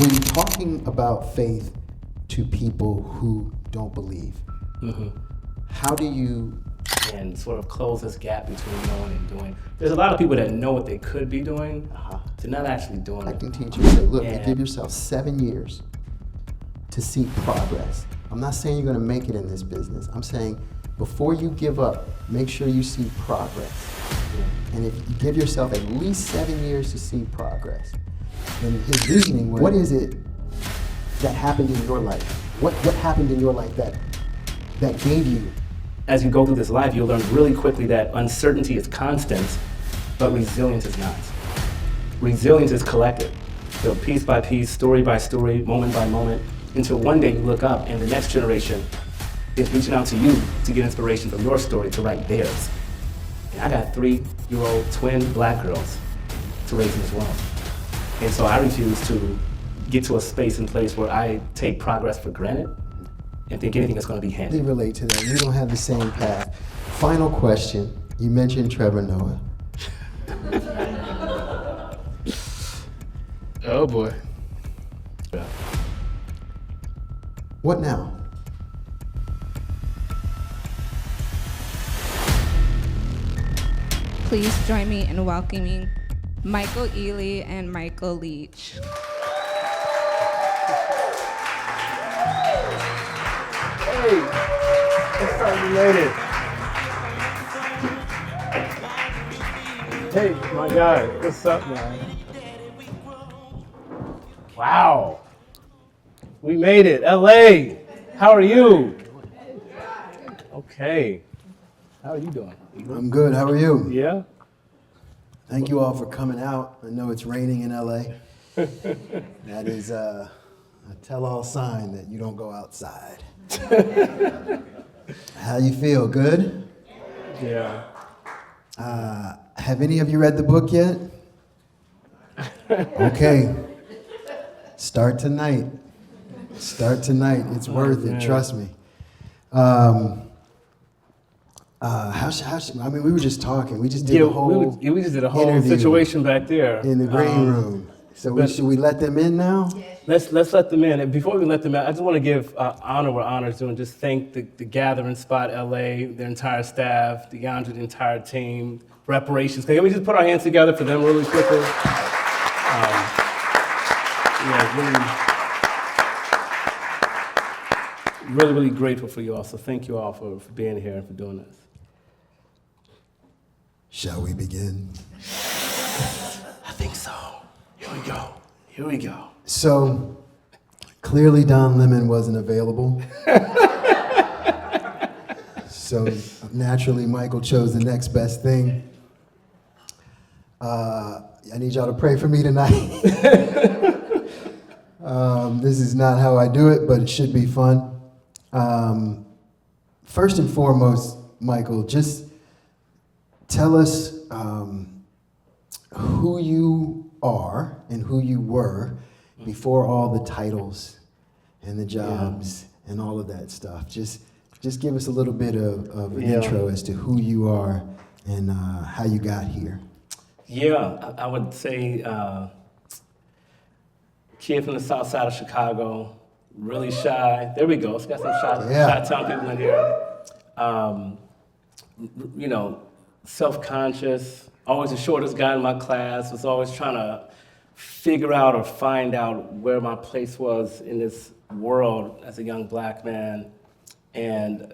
when you're talking about faith to people who don't believe, how do you and sort of close this gap between knowing and doing? There's a lot of people that know what they could be doing, they're not actually doing it. acting teachers say, look, you give yourself 7 years to see progress. I'm not saying you're going to make it in this business. I'm saying before you give up, make sure you see progress. And if you give yourself at least 7 years to see progress, and his reasoning was, what is it that happened in your life? What happened in your life that gave you? As you go through this life, you'll learn really quickly that uncertainty is constant, but resilience is not. Resilience is collective. So piece by piece, story by story, moment by moment, until one day you look up and the next generation is reaching out to you to get inspiration from your story to write theirs. And I got 3-year-old twin black girls to raise in this world. And so I refuse to get to a space and place where I take progress for granted and think anything is going to be handed. They relate to that. We don't have the same path. Final question. You mentioned Trevor Noah. Oh boy. Yeah. What now? Please join me in welcoming Michael Ealy and Michael Leach. Hey, it's time you made it. Hey, my guy, what's up, man? Wow, we made it, LA. How are you? Okay, how are you doing? I'm good. How are you? Yeah. Thank you all for coming out. I know it's raining in LA. That is a tell-all sign that you don't go outside. How you feel? Good? Yeah. Have any of you read the book yet? Okay. Start tonight. Start tonight. It's worth it. Trust me. I mean, we were just talking. We just did a whole we just did a whole interview situation back there in the green room. So should we let them in now? Let's let them in. And before we let them in, I just want to give honor where honor's due and just thank the Gathering Spot LA, their entire staff, DeAndre, the entire team, reparations. Can we just put our hands together for them really quickly? Really grateful for you all. So thank you all for being here and for doing this. Shall we begin? I think so. Here we go. So, clearly Don Lemon wasn't available. So, naturally, Michael chose the next best thing. I need y'all to pray for me tonight. This is not how I do it, but it should be fun. First and foremost, Michael, just tell us who you are and who you were before all the titles and the jobs and all of that stuff. Just give us a little bit of an intro as to who you are and how you got here. Yeah, I would say kid from the south side of Chicago, really shy. There we go. It's got some shy town people in here. Self-conscious, always the shortest guy in my class, was always trying to figure out or find out where my place was in this world as a young black man, and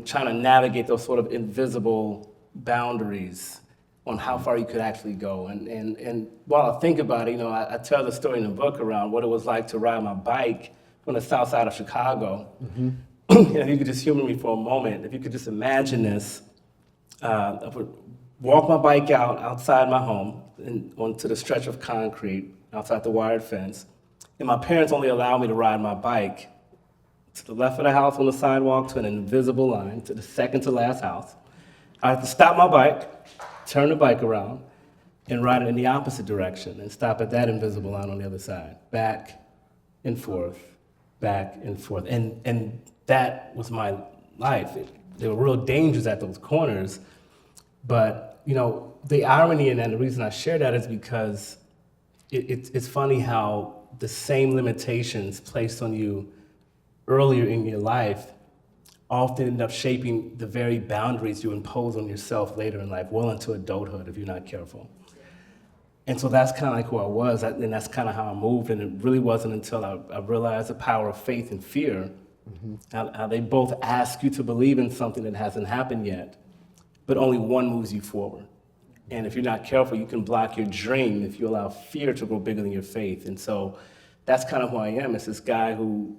trying to navigate those sort of invisible boundaries on how far you could actually go. And while I think about it, I tell the story in the book around what it was like to ride my bike from the south side of Chicago. Mm-hmm. And if you could just humor me for a moment, if you could just imagine this, I would walk my bike outside my home and onto the stretch of concrete outside the wired fence. And my parents only allowed me to ride my bike to the left of the house on the sidewalk to an invisible line to the second to last house. I had to stop my bike, turn the bike around, and ride it in the opposite direction and stop at that invisible line on the other side. Back and forth, back and forth. And that was my life. There were real dangers at those corners. But, the irony in that, and the reason I share that is because it's funny how the same limitations placed on you earlier in your life often end up shaping the very boundaries you impose on yourself later in life, well into adulthood if you're not careful. And so that's kind of like who I was, and that's kind of how I moved. And it really wasn't until I realized the power of faith and fear, how they both ask you to believe in something that hasn't happened yet, but only one moves you forward. And if you're not careful, you can block your dream if you allow fear to grow bigger than your faith. And so that's kind of who I am. It's this guy who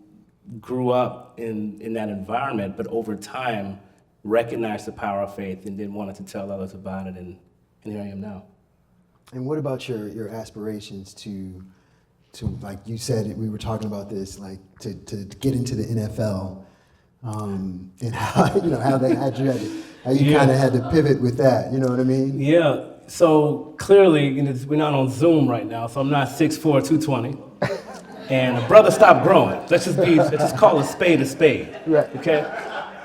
grew up in that environment, but over time recognized the power of faith and then wanted to tell others about it. And here I am now. And what about your aspirations to like you said, we were talking about this, like to get into the NFL, and how they had you kind of had to pivot with that. You know what I mean? Yeah. So clearly, we're not on Zoom right now, so I'm not 6'4", 220. And a brother stopped growing. Let's just call a spade a spade. Right. Okay?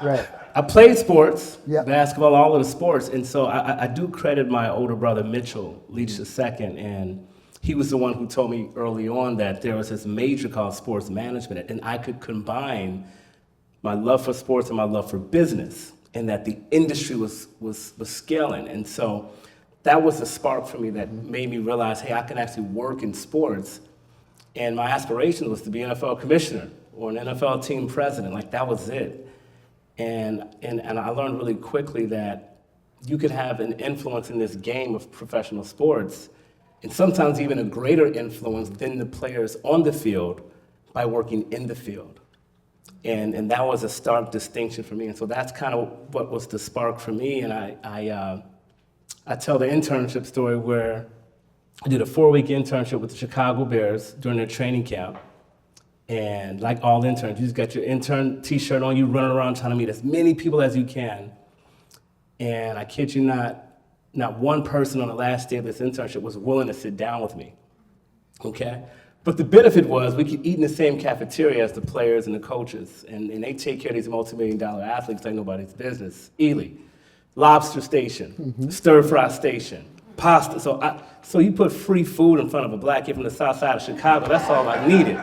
Right. I played sports, Yep. basketball, all of the sports, and so I do credit my older brother, Michael Leach II, and he was the one who told me early on that there was this major called sports management, and I could combine my love for sports and my love for business, and that the industry was scaling. And so that was the spark for me that made me realize, hey, I can actually work in sports. And my aspiration was to be an NFL commissioner or an NFL team president. Like, that was it. And I learned really quickly that you could have an influence in this game of professional sports, and sometimes even a greater influence than the players on the field by working in the field. And that was a stark distinction for me. And so that's kind of what was the spark for me. And I tell the internship story where I did a 4-week internship with the Chicago Bears during their training camp. And like all interns, you just got your intern t-shirt on, you running around trying to meet as many people as you can. And I kid you not one person on the last day of this internship was willing to sit down with me, okay? But the benefit was we could eat in the same cafeteria as the players and the coaches, and they take care of these multi-million-dollar athletes like nobody's business. Ealy, lobster station, stir-fry station, pasta. So you put free food in front of a black kid from the south side of Chicago, that's all I needed.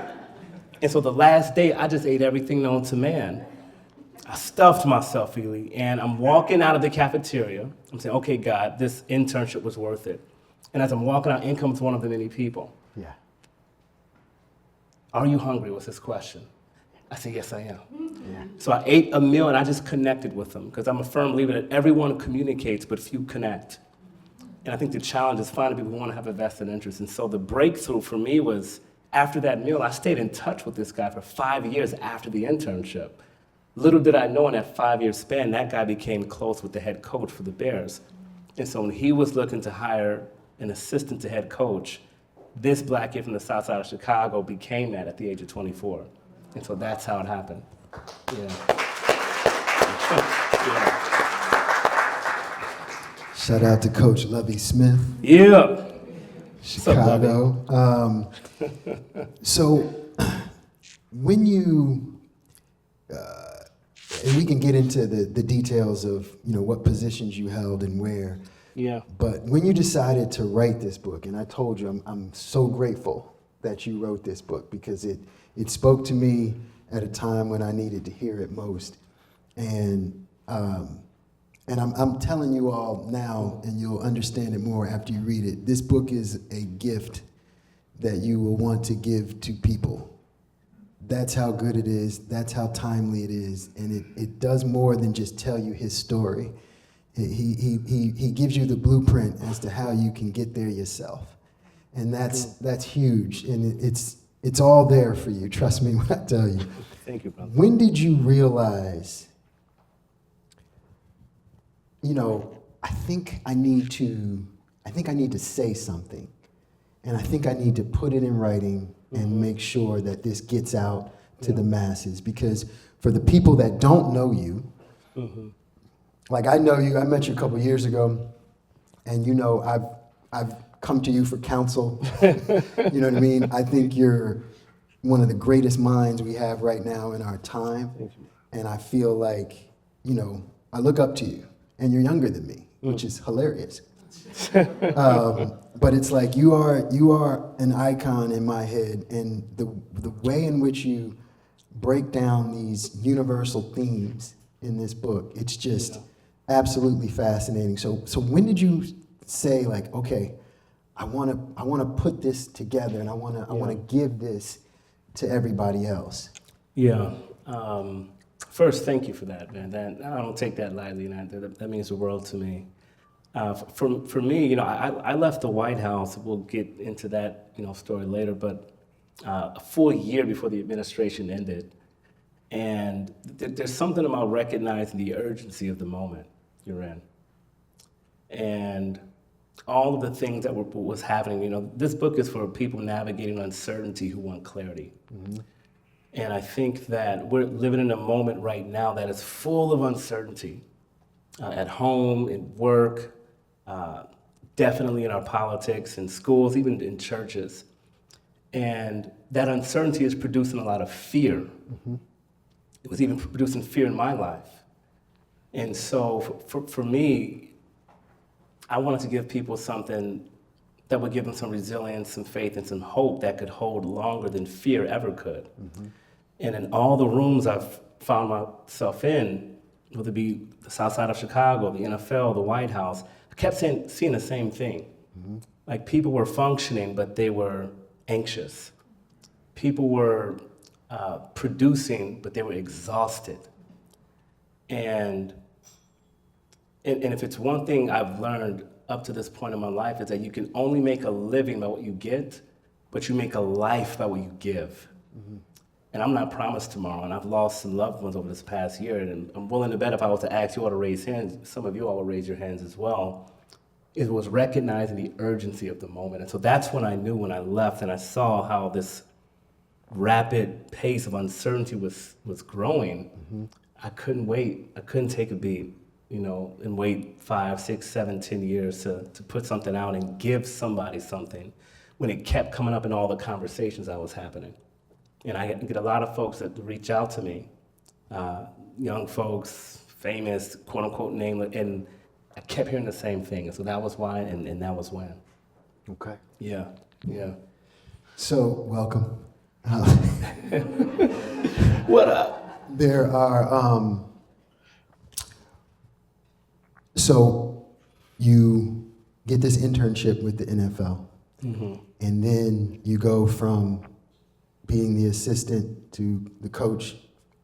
And so the last day, I just ate everything known to man. I stuffed myself, Ealy, and I'm walking out of the cafeteria. I'm saying, okay, God, this internship was worth it. And as I'm walking out, in comes one of the many people. Yeah. Are you hungry, was his question. I said, yes, I am. Yeah. So I ate a meal, and I just connected with them, because I'm a firm believer that everyone communicates, but few connect. And I think the challenge is finding people who want to have a vested interest. And so the breakthrough for me was, after that meal, I stayed in touch with this guy for 5 years after the internship. Little did I know in that 5-year span, that guy became close with the head coach for the Bears. And so when he was looking to hire an assistant to head coach, this black kid from the south side of Chicago became that at the age of 24. And so that's how it happened. Yeah. Yeah. Shout out to Coach Lovie Smith. Yeah. Chicago. So when you, and we can get into the details of what positions you held and where. Yeah. But when you decided to write this book, and I told you I'm so grateful that you wrote this book, because it spoke to me at a time when I needed to hear it most. And I'm telling you all now, and you'll understand it more after you read it. This book is a gift that you will want to give to people. That's how good it is. That's how timely it is. And it does more than just tell you his story. He gives you the blueprint as to how you can get there yourself. And that's huge. And it's all there for you. Trust me when I tell you. Thank you, brother. When did you realize, I think I need to say something, and I think I need to put it in writing and make sure that this gets out to the masses? Because for the people that don't know you, like I know you, I met you a couple years ago, and I've come to you for counsel. You know what I mean? I think you're one of the greatest minds we have right now in our time. And I feel like, I look up to you, and you're younger than me, which is hilarious. But it's like you are an icon in my head, and the way in which you break down these universal themes in this book, it's just absolutely fascinating. So when did you say, like, okay, I want to put this together, and I want to give this to everybody else? Yeah. First, thank you for that, man. I don't take that lightly, and that means the world to me. For me, I left the White House. We'll get into that, story later, but a full year before the administration ended. And there's something about recognizing the urgency of the moment you're in. And all of the things that was happening, this book is for people navigating uncertainty who want clarity. Mm-hmm. And I think that we're living in a moment right now that is full of uncertainty, at home, in work, definitely in our politics, in schools, even in churches. And that uncertainty is producing a lot of fear. Mm-hmm. It was even producing fear in my life. And so for me, I wanted to give people something that would give them some resilience, some faith, and some hope that could hold longer than fear ever could. Mm-hmm. And in all the rooms I've found myself in, whether it be the South Side of Chicago, the NFL, the White House, I kept seeing the same thing. Mm-hmm. Like, people were functioning, but they were anxious. People were producing, but they were exhausted. And if it's one thing I've learned up to this point in my life, is that you can only make a living by what you get, but you make a life by what you give. Mm-hmm. And I'm not promised tomorrow, and I've lost some loved ones over this past year, and I'm willing to bet if I was to ask you all to raise hands, some of you all will raise your hands as well. It was recognizing the urgency of the moment. And so that's when I knew, when I left and I saw how this rapid pace of uncertainty was growing. Mm-hmm. I couldn't wait. I couldn't take a beat, and wait 5, 6, 7, 10 years to put something out and give somebody something, when it kept coming up in all the conversations that was happening. And I get a lot of folks that reach out to me, young folks, famous, quote unquote name, and I kept hearing the same thing. And so that was why, and that was when. Okay. Yeah. So, welcome. What up? There are, so you get this internship with the NFL, mm-hmm. and then you go from being the assistant to the coach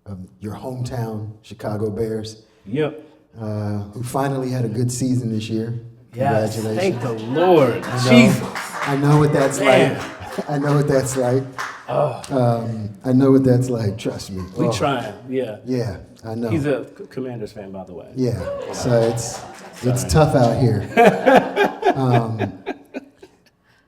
of your hometown Chicago Bears. Yep. Who finally had a good season this year. Yes, Congratulations. thank the Lord. Jesus. I know what that's like. I know what that's like. I know what that's like, trust me. We trying, yeah. Yeah, I know. He's a Commanders fan, by the way. Yeah, so it's tough out here.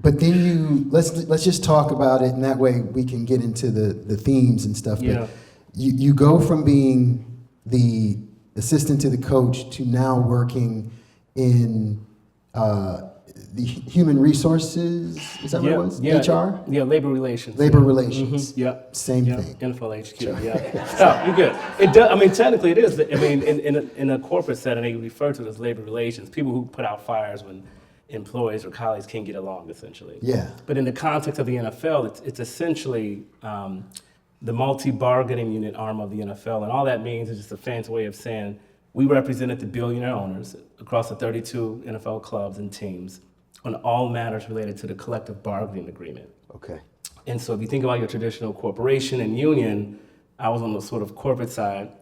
But then let's just talk about it, and that way we can get into the themes and stuff. Yeah. But you go from being the assistant to the coach to now working in the human resources. Is that what it was? Yeah. HR? Yeah, labor relations. Labor relations. Mm-hmm. Yep. Same thing. NFL HQ. Yeah. You're good. It does. I mean, technically, it is. I mean, in a corporate setting, they refer to it as labor relations. People who put out fires when employees or colleagues can't get along, essentially. Yeah. But in the context of the NFL, it's essentially the multi-bargaining unit arm of the NFL, and all that means is just a fancy way of saying we represented the billionaire owners across the 32 NFL clubs and teams on all matters related to the collective bargaining agreement. Okay. And so if you think about your traditional corporation and union, I was on the sort of corporate side,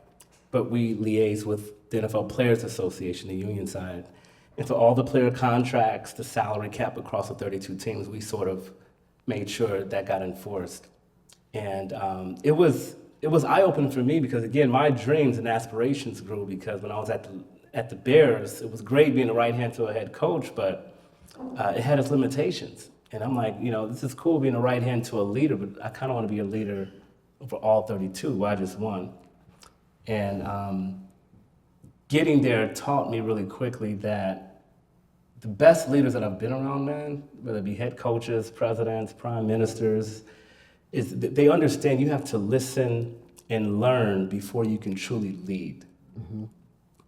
but we liaise with the NFL Players Association, the union side. And so all the player contracts, the salary cap across the 32 teams, we sort of made sure that got enforced. And it was eye-opening for me because, again, my dreams and aspirations grew because when I was at the Bears, it was great being a right hand to a head coach, but it had its limitations. And I'm like, this is cool being a right hand to a leader, but I kind of want to be a leader for all 32. Why just one? And getting there taught me really quickly that the best leaders that I've been around, man, whether it be head coaches, presidents, prime ministers, is that they understand you have to listen and learn before you can truly lead. Mm-hmm.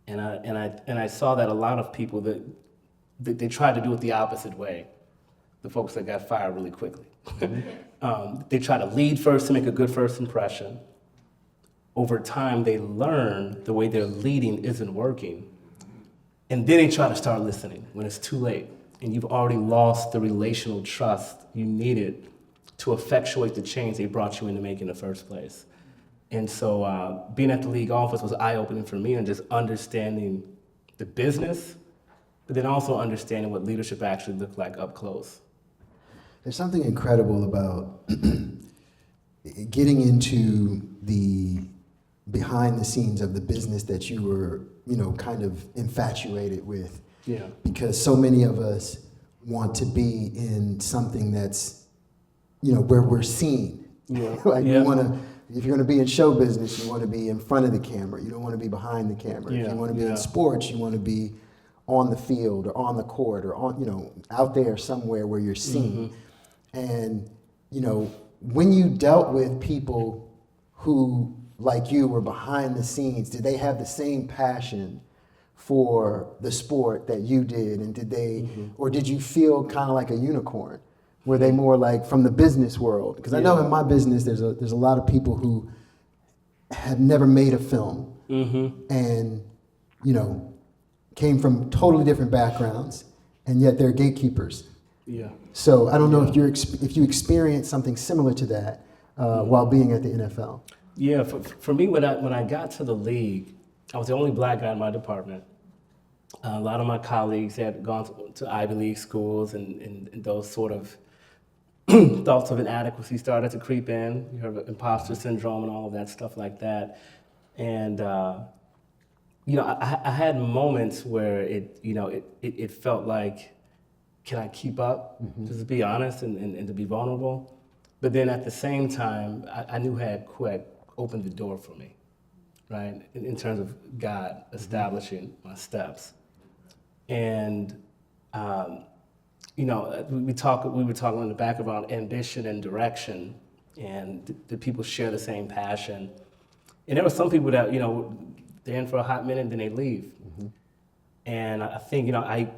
And I saw that a lot of people that they tried to do it the opposite way. The folks that got fired really quickly. They try to lead first to make a good first impression. Over time, they learn the way they're leading isn't working. And then they try to start listening when it's too late. And you've already lost the relational trust you needed to effectuate the change they brought you in to make in the first place. And so being at the league office was eye-opening for me, and just understanding the business, but then also understanding what leadership actually looked like up close. There's something incredible about getting into the behind the scenes of the business that you were, kind of infatuated with. Yeah. Because so many of us want to be in something that's, where we're seen. Yeah. Like you want to, if you're going to be in show business, you want to be in front of the camera. You don't want to be behind the camera. Yeah. If you want to be in sports, you want to be on the field or on the court or on, out there somewhere where you're seen. And, when you dealt with people who, like you, were behind the scenes, did they have the same passion for the sport that you did? And did they, or did you feel kind of like a unicorn? Were they more like from the business world? Because I know in my business, there's a lot of people who have never made a film and, came from totally different backgrounds, and yet they're gatekeepers. Yeah. So I don't know if you experienced something similar to that while being at the NFL. Yeah, for me, when I got to the league, I was the only black guy in my department. A lot of my colleagues had gone to Ivy League schools, and those sort of thoughts of inadequacy started to creep in. You heard of imposter syndrome and all of that stuff like that. And I had moments where it felt like, can I keep up? Just to be honest and to be vulnerable. But then at the same time, I knew had quit opened the door for me, right? In terms of God establishing my steps. And we were talking in the back about ambition and direction, and did people share the same passion? And there were some people that they're in for a hot minute and then they leave. And I think I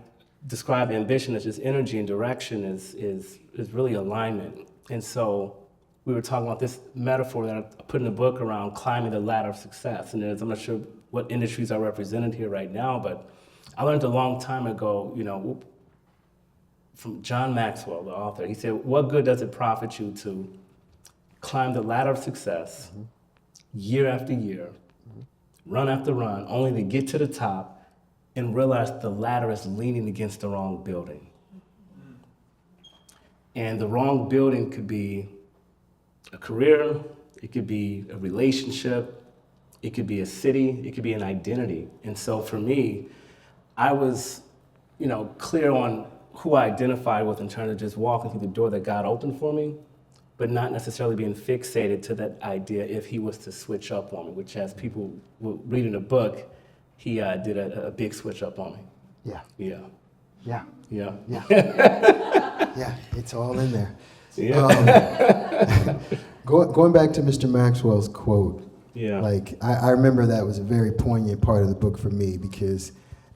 describe ambition as just energy, and direction is really alignment. And so we were talking about this metaphor that I put in the book around climbing the ladder of success. And I'm not sure what industries are represented here right now, but I learned a long time ago, from John Maxwell, the author. He said, what good does it profit you to climb the ladder of success year after year, run after run, only to get to the top and realize the ladder is leaning against the wrong building? And the wrong building could be a career, it could be a relationship, it could be a city, it could be an identity. And so for me, I was, clear on who I identified with in terms of just walking through the door that God opened for me, but not necessarily being fixated to that idea if he was to switch up on me, which, as people will read in the book, he did a big switch up on me. Yeah. Yeah. Yeah. Yeah. Yeah. Yeah, it's all in there. Yeah. Going back to Mr. Maxwell's quote, Yeah. I remember that was a very poignant part of the book for me, because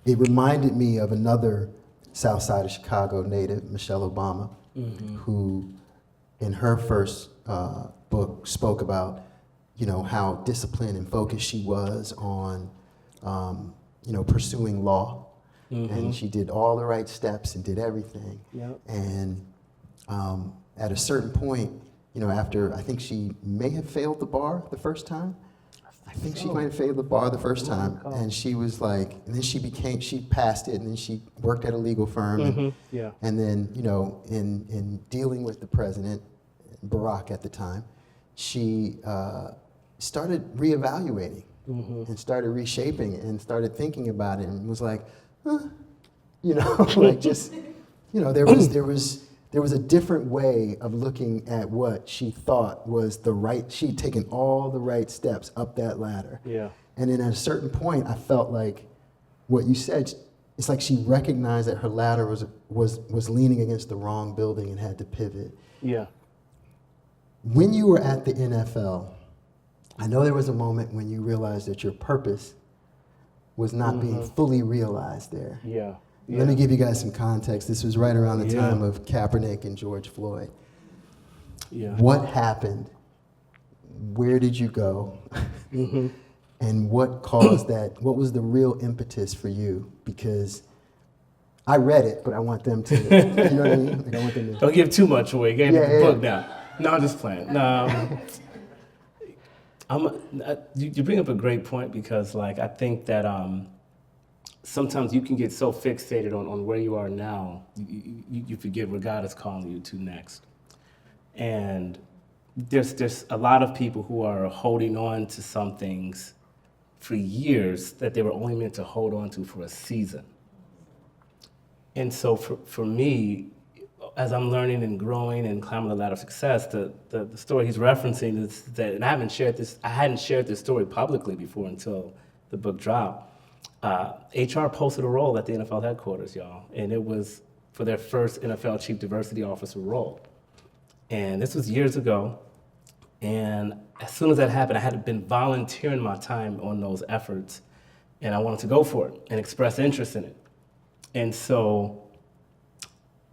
it reminded me of another South Side of Chicago native, Michelle Obama, who in her first book spoke about, how disciplined and focused she was on, pursuing law. And she did all the right steps and did everything. Yep. And at a certain point, after, I think she may have failed the bar the first time. I think she might have failed the bar the first time. And she was like, and then she passed it, and then she worked at a legal firm. And then, in dealing with the president, Barack at the time, she started reevaluating and started reshaping it and started thinking about it, and was like, there was a different way of looking at what she thought was the right. She'd taken all the right steps up that ladder. Yeah. And then at a certain point, I felt like what you said. It's like she recognized that her ladder was leaning against the wrong building and had to pivot. Yeah. When you were at the NFL, I know there was a moment when you realized that your purpose was not being fully realized there. Yeah. Let me give you guys some context. This was right around the Yeah. time of Kaepernick and George Floyd. Yeah. What happened? Where did you go? Mm-hmm. And what caused that? What was the real impetus for you? Because I read it, but I want them to, you know what I mean? Like I want them to. Don't give too much away. Gave Yeah, me the yeah. book now. No, I'm just playing. No, you bring up a great point because, like, I think that sometimes you can get so fixated on where you are now, you forget where God is calling you to next. And there's a lot of people who are holding on to some things for years that they were only meant to hold on to for a season. And so for me, as I'm learning and growing and climbing the ladder of success, the story he's referencing is that, and I hadn't shared this story publicly before until the book dropped. HR posted a role at the NFL headquarters, y'all, and it was for their first NFL Chief Diversity Officer role. And this was years ago, and as soon as that happened, I had been volunteering my time on those efforts, and I wanted to go for it and express interest in it. And so,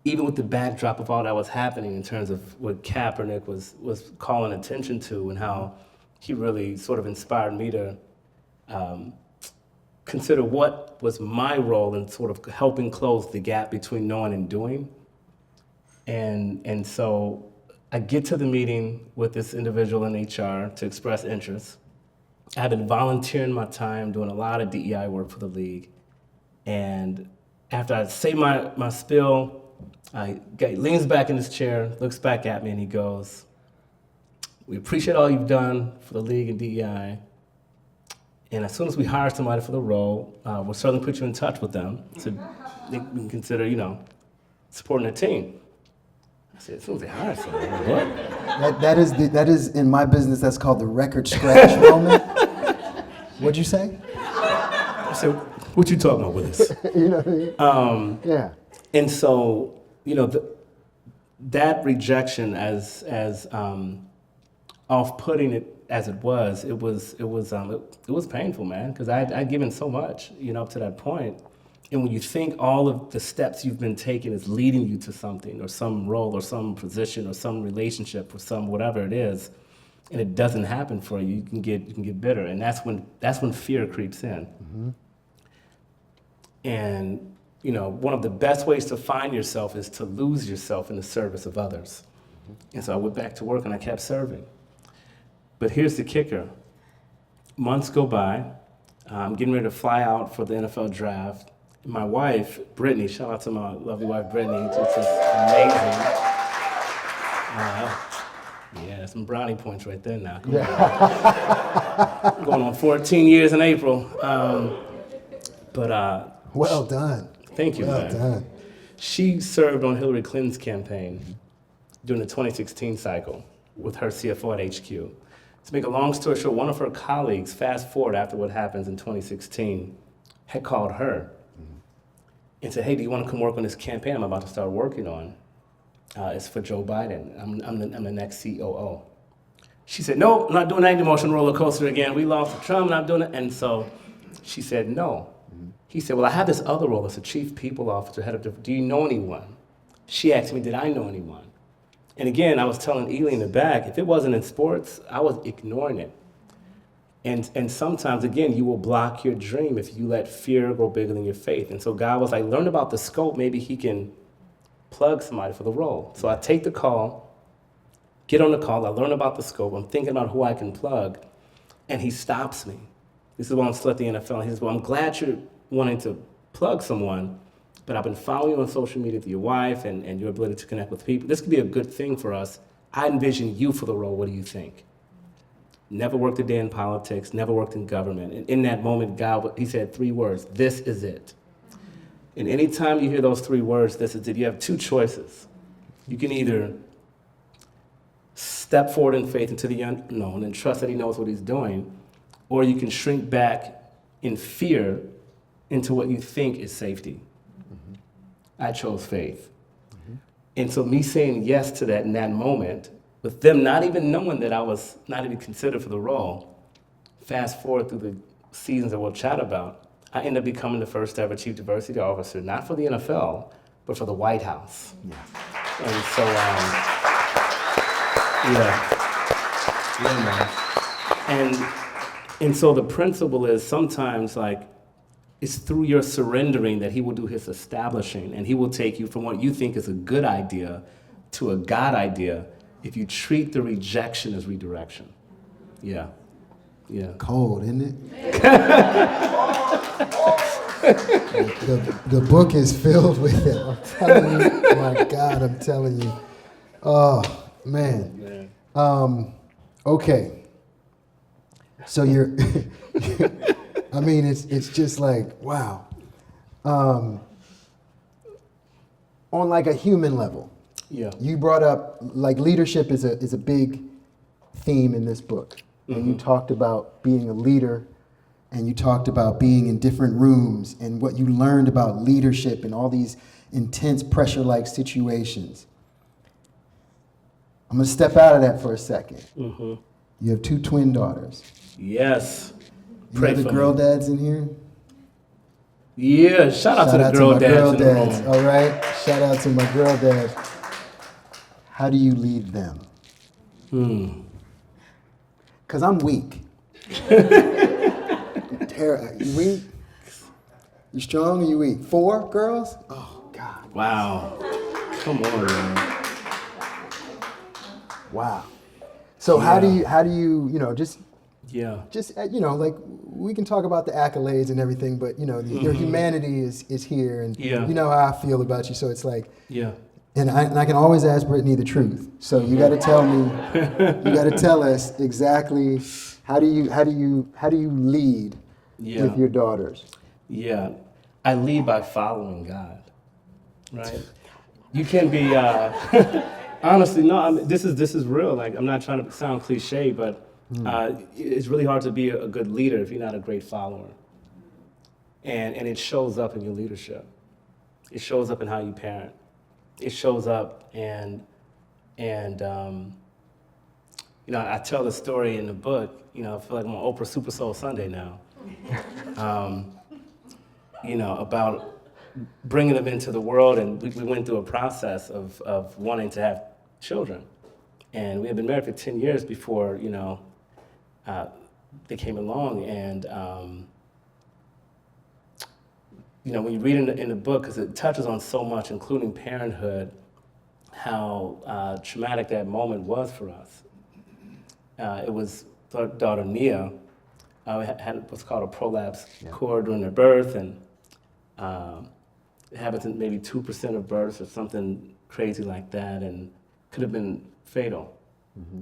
even with the backdrop of all that was happening in terms of what Kaepernick was calling attention to and how he really sort of inspired me to consider what was my role in sort of helping close the gap between knowing and doing. And so I get to the meeting with this individual in HR to express interest. I've been volunteering my time, doing a lot of DEI work for the league. And after I say my spiel, he leans back in his chair, looks back at me, and he goes, "We appreciate all you've done for the league and DEI. And as soon as we hire somebody for the role, we'll certainly put you in touch with them so they can consider, supporting their team." I said, "As soon as they hire somebody, what?" That is in my business. That's called the record scratch moment. What'd you say? I said, "What you talking about with this?" You know what I mean? Yeah. And so, that rejection, as off-putting it as it was painful, man, because I'd given so much, up to that point. And when you think all of the steps you've been taking is leading you to something, or some role, or some position, or some relationship, or some whatever it is, and it doesn't happen for you, you can get bitter, and that's when fear creeps in. Mm-hmm. And one of the best ways to find yourself is to lose yourself in the service of others. And so I went back to work and I kept serving. But here's the kicker. Months go by. I'm getting ready to fly out for the NFL draft. My wife, Brittany, shout out to my lovely wife, Brittany, just amazing. Yeah, some brownie points right there now. Going on 14 years in April. Well done. Thank you, Well man. done. She served on Hillary Clinton's campaign during the 2016 cycle with her CFO at HQ. To make a long story short, one of her colleagues, fast forward after what happens in 2016, had called her and said, "Hey, do you want to come work on this campaign I'm about to start working on? It's for Joe Biden. I'm the next COO." She said, "No, I'm not doing that emotional roller coaster again. We lost to Trump, and I'm doing it." And so she said, "No." He said, "Well, I have this other role as a chief people officer, head of, do you know anyone?" She asked me, did I know anyone? And again, I was telling Ealy in the back, if it wasn't in sports, I was ignoring it. And sometimes, again, you will block your dream if you let fear grow bigger than your faith. And so God was like, learn about the scope. Maybe he can plug somebody for the role. So I take the call, get on the call, I learn about the scope. I'm thinking about who I can plug. And he stops me. This is why I'm still at the NFL. He says, "Well, I'm glad you're wanting to plug someone, but I've been following you on social media with your wife and your ability to connect with people. This could be a good thing for us. I envision you for the role. What do you think?" Never worked a day in politics, never worked in government. And in that moment, he said 3 words, "This is it." And anytime you hear those 3 words, "this is it," you have 2 choices. You can either step forward in faith into the unknown and trust that he knows what he's doing, or you can shrink back in fear into what you think is safety. Mm-hmm. I chose faith. Mm-hmm. And so me saying yes to that in that moment, with them not even knowing that I was not even considered for the role, fast forward through the seasons that we'll chat about, I ended up becoming the first ever chief diversity officer, not for the NFL, but for the White House. Yeah. And so, and so the principle is sometimes like it's through your surrendering that he will do his establishing, and he will take you from what you think is a good idea to a God idea if you treat the rejection as redirection. Yeah. Yeah. Cold, isn't it? the book is filled with it. I'm telling you, my God, I'm telling you. Oh, man. Okay. So you're, I mean, it's just like, wow. On like a human level, Yeah. you brought up, like, leadership is a big theme in this book. And you talked about being a leader, and you talked about being in different rooms and what you learned about leadership in all these intense pressure-like situations. I'm gonna step out of that for a second. Mm-hmm. You have 2 twin daughters. Yes. You Pray have the for girl me. dads in here? Yeah, shout out to the girl my dads girl in the dads, room. all right? Shout out to my girl dads. How do you lead them? Because I'm weak. You weak? You strong or you weak? 4 girls? Oh, God. Wow. Come on, man. Wow. So how do you, just, Yeah. like, we can talk about the accolades and everything, but, your humanity is here, and Yeah. you know how I feel about you, so it's like, Yeah. and I can always ask Brittany the truth. So you got to tell me, you got to tell us exactly how do you lead with your daughters? Yeah. I lead by following God, right? You can be, honestly, no, this is real. Like, I'm not trying to sound cliche, but it's really hard to be a good leader if you're not a great follower. And it shows up in your leadership. It shows up in how you parent. It shows up and I tell the story in the book, I feel like I'm on Oprah Super Soul Sunday now, about bringing them into the world, and we went through a process of wanting to have children. And we had been married for 10 years before, they came along, and when you read in the book, because it touches on so much, including parenthood, how traumatic that moment was for us. It was our daughter Nia had what's called a prolapse cord during her birth, and it happens in maybe 2% of births or something crazy like that, and could have been fatal. Mm-hmm.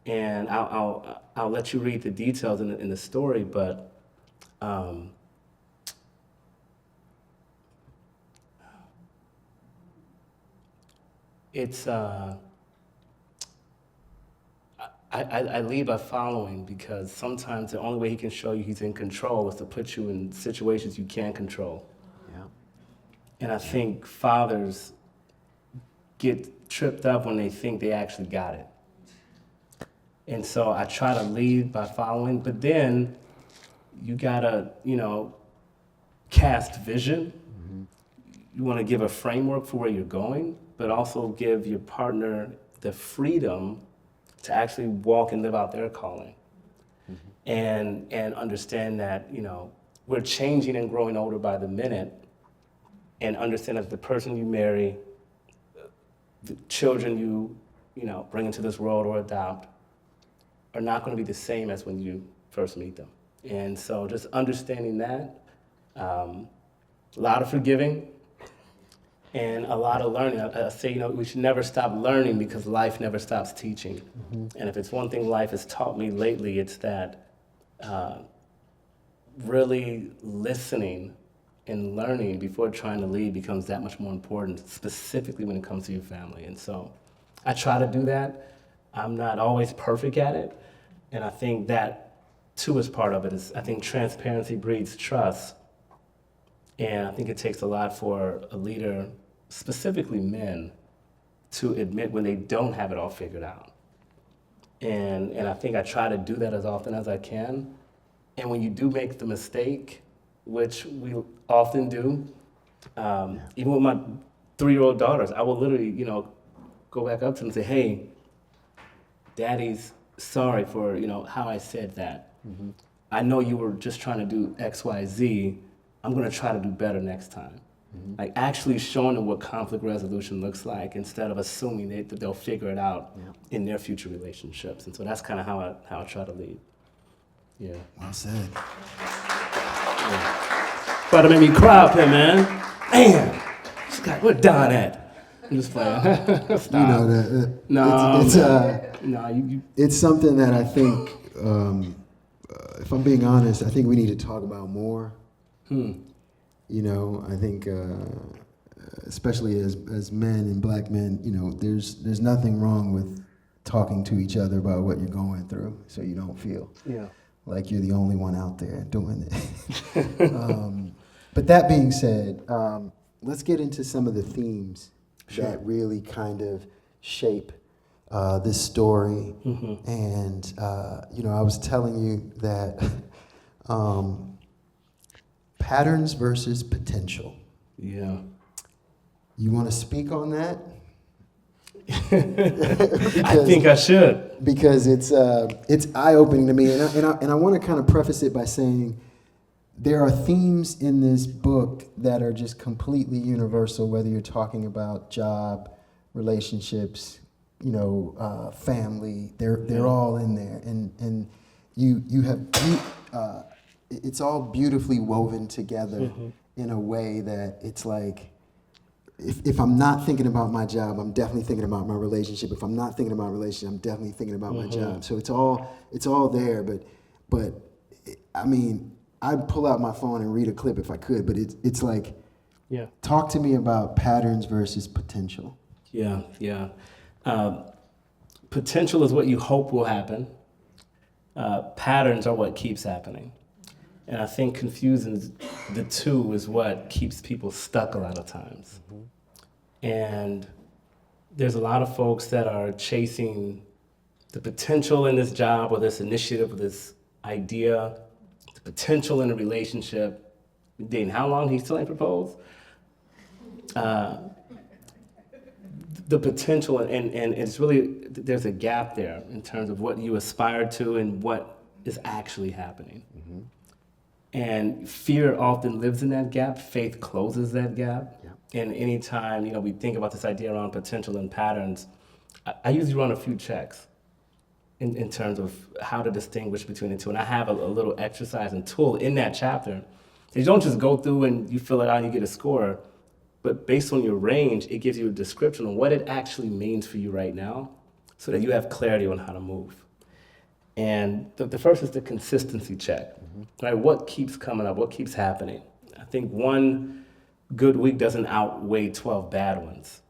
And I'll let you read the details in the story, but it's I lead by following, because sometimes the only way he can show you he's in control is to put you in situations you can't control. Yeah. And I think fathers get tripped up when they think they actually got it. And so I try to lead by following, but then you gotta, cast vision. Mm-hmm. You wanna give a framework for where you're going, but also give your partner the freedom to actually walk and live out their calling. Mm-hmm. And understand that, we're changing and growing older by the minute, and understand that the person you marry, the children you bring into this world or adopt, are not going to be the same as when you first meet them. And so just understanding that, a lot of forgiving, and a lot of learning. I say, we should never stop learning, because life never stops teaching. Mm-hmm. And if it's one thing life has taught me lately, it's that really listening and learning before trying to lead becomes that much more important, specifically when it comes to your family. And so I try to do that. I'm not always perfect at it. And I think that, too, is part of it. I think transparency breeds trust. And I think it takes a lot for a leader, specifically men, to admit when they don't have it all figured out. And I think I try to do that as often as I can. And when you do make the mistake, which we often do. Even with my 3-year-old daughters, I will literally, go back up to them and say, hey, Daddy's sorry for, how I said that. Mm-hmm. I know you were just trying to do X, Y, Z. I'm going to try to do better next time. Mm-hmm. Like actually showing them what conflict resolution looks like instead of assuming that they'll figure it out in their future relationships. And so that's kind of how I try to lead. Yeah. Well said. Yeah. But it made me cry up here, man. Damn. Where Don at? I'm just playing. Stop. It's something that I think, if I'm being honest, I think we need to talk about more. I think, especially as men and black men, there's nothing wrong with talking to each other about what you're going through, so you don't feel like you're the only one out there doing it. But that being said, let's get into some of the themes that really kind of shape this story. Mm-hmm. And, I was telling you that patterns versus potential. Yeah. You want to speak on that? I think I should. Because it's eye-opening to me. And I want to kind of preface it by saying there are themes in this book that are just completely universal, whether you're talking about job, relationships, family. They're all in there, and you have it's all beautifully woven together in a way that it's like, if I'm not thinking about my job, I'm definitely thinking about my relationship. If I'm not thinking about relationship, I'm definitely thinking about my job. So it's all there. But I mean, I'd pull out my phone and read a clip if I could. But it's like, talk to me about patterns versus potential. Yeah. Potential is what you hope will happen. Patterns are what keeps happening. And I think confusing the two is what keeps people stuck a lot of times. Mm-hmm. And there's a lot of folks that are chasing the potential in this job or this initiative or this idea, the potential in a relationship. Dating how long? He still ain't proposed? The potential, and it's really, there's a gap there in terms of what you aspire to and what is actually happening. Mm-hmm. And fear often lives in that gap. Faith closes that gap. Yeah. And anytime, we think about this idea around potential and patterns, I usually run a few checks in terms of how to distinguish between the two. And I have a little exercise and tool in that chapter. So you don't just go through and you fill it out and you get a score, but based on your range, it gives you a description of what it actually means for you right now so that you have clarity on how to move. And the first is the consistency check, right? What keeps coming up? What keeps happening? I think one good week doesn't outweigh 12 bad ones.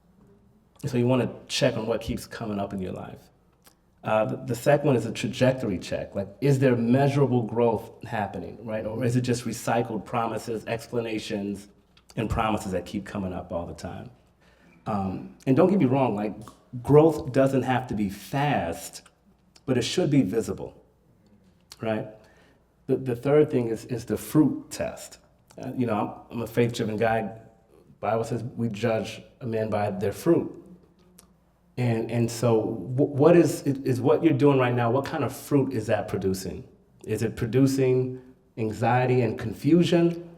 So you want to check on what keeps coming up in your life. The second one is a trajectory check. Like, is there measurable growth happening, right? Or is it just recycled promises, explanations, and promises that keep coming up all the time? And don't get me wrong, like, growth doesn't have to be fast, but it should be visible, right? The third thing is the fruit test. I'm a faith-driven guy. The Bible says we judge a man by their fruit. And so what is what you're doing right now, what kind of fruit is that producing? Is it producing anxiety and confusion,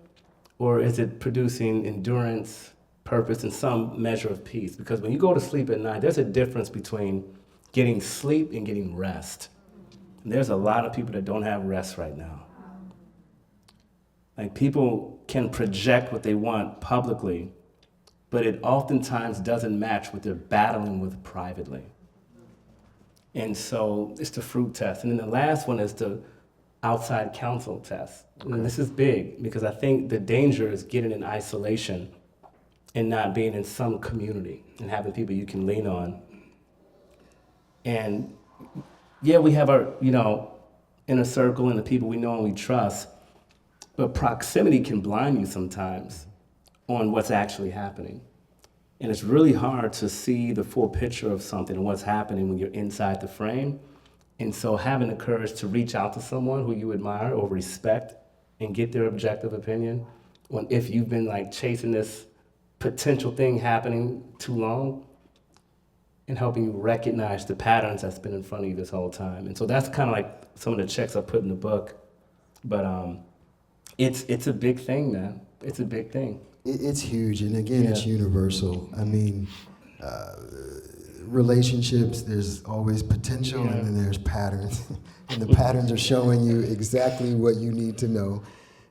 or is it producing endurance, purpose, and some measure of peace? Because when you go to sleep at night, there's a difference between getting sleep and getting rest. And there's a lot of people that don't have rest right now. Like, people can project what they want publicly, but it oftentimes doesn't match what they're battling with privately. And so it's the fruit test. And then the last one is the outside counsel test. Okay. And this is big because I think the danger is getting in isolation and not being in some community and having people you can lean on. And we have our, inner circle and the people we know and we trust, but proximity can blind you sometimes on what's actually happening. And it's really hard to see the full picture of something and what's happening when you're inside the frame. And so having the courage to reach out to someone who you admire or respect and get their objective opinion on if you've been like chasing this potential thing happening too long, and helping you recognize the patterns that's been in front of you this whole time. And so that's kind of like some of the checks I put in the book. But it's a big thing, man. It's a big thing. It's huge, and again, it's universal. I mean, relationships, there's always potential, and then there's patterns. And the patterns are showing you exactly what you need to know.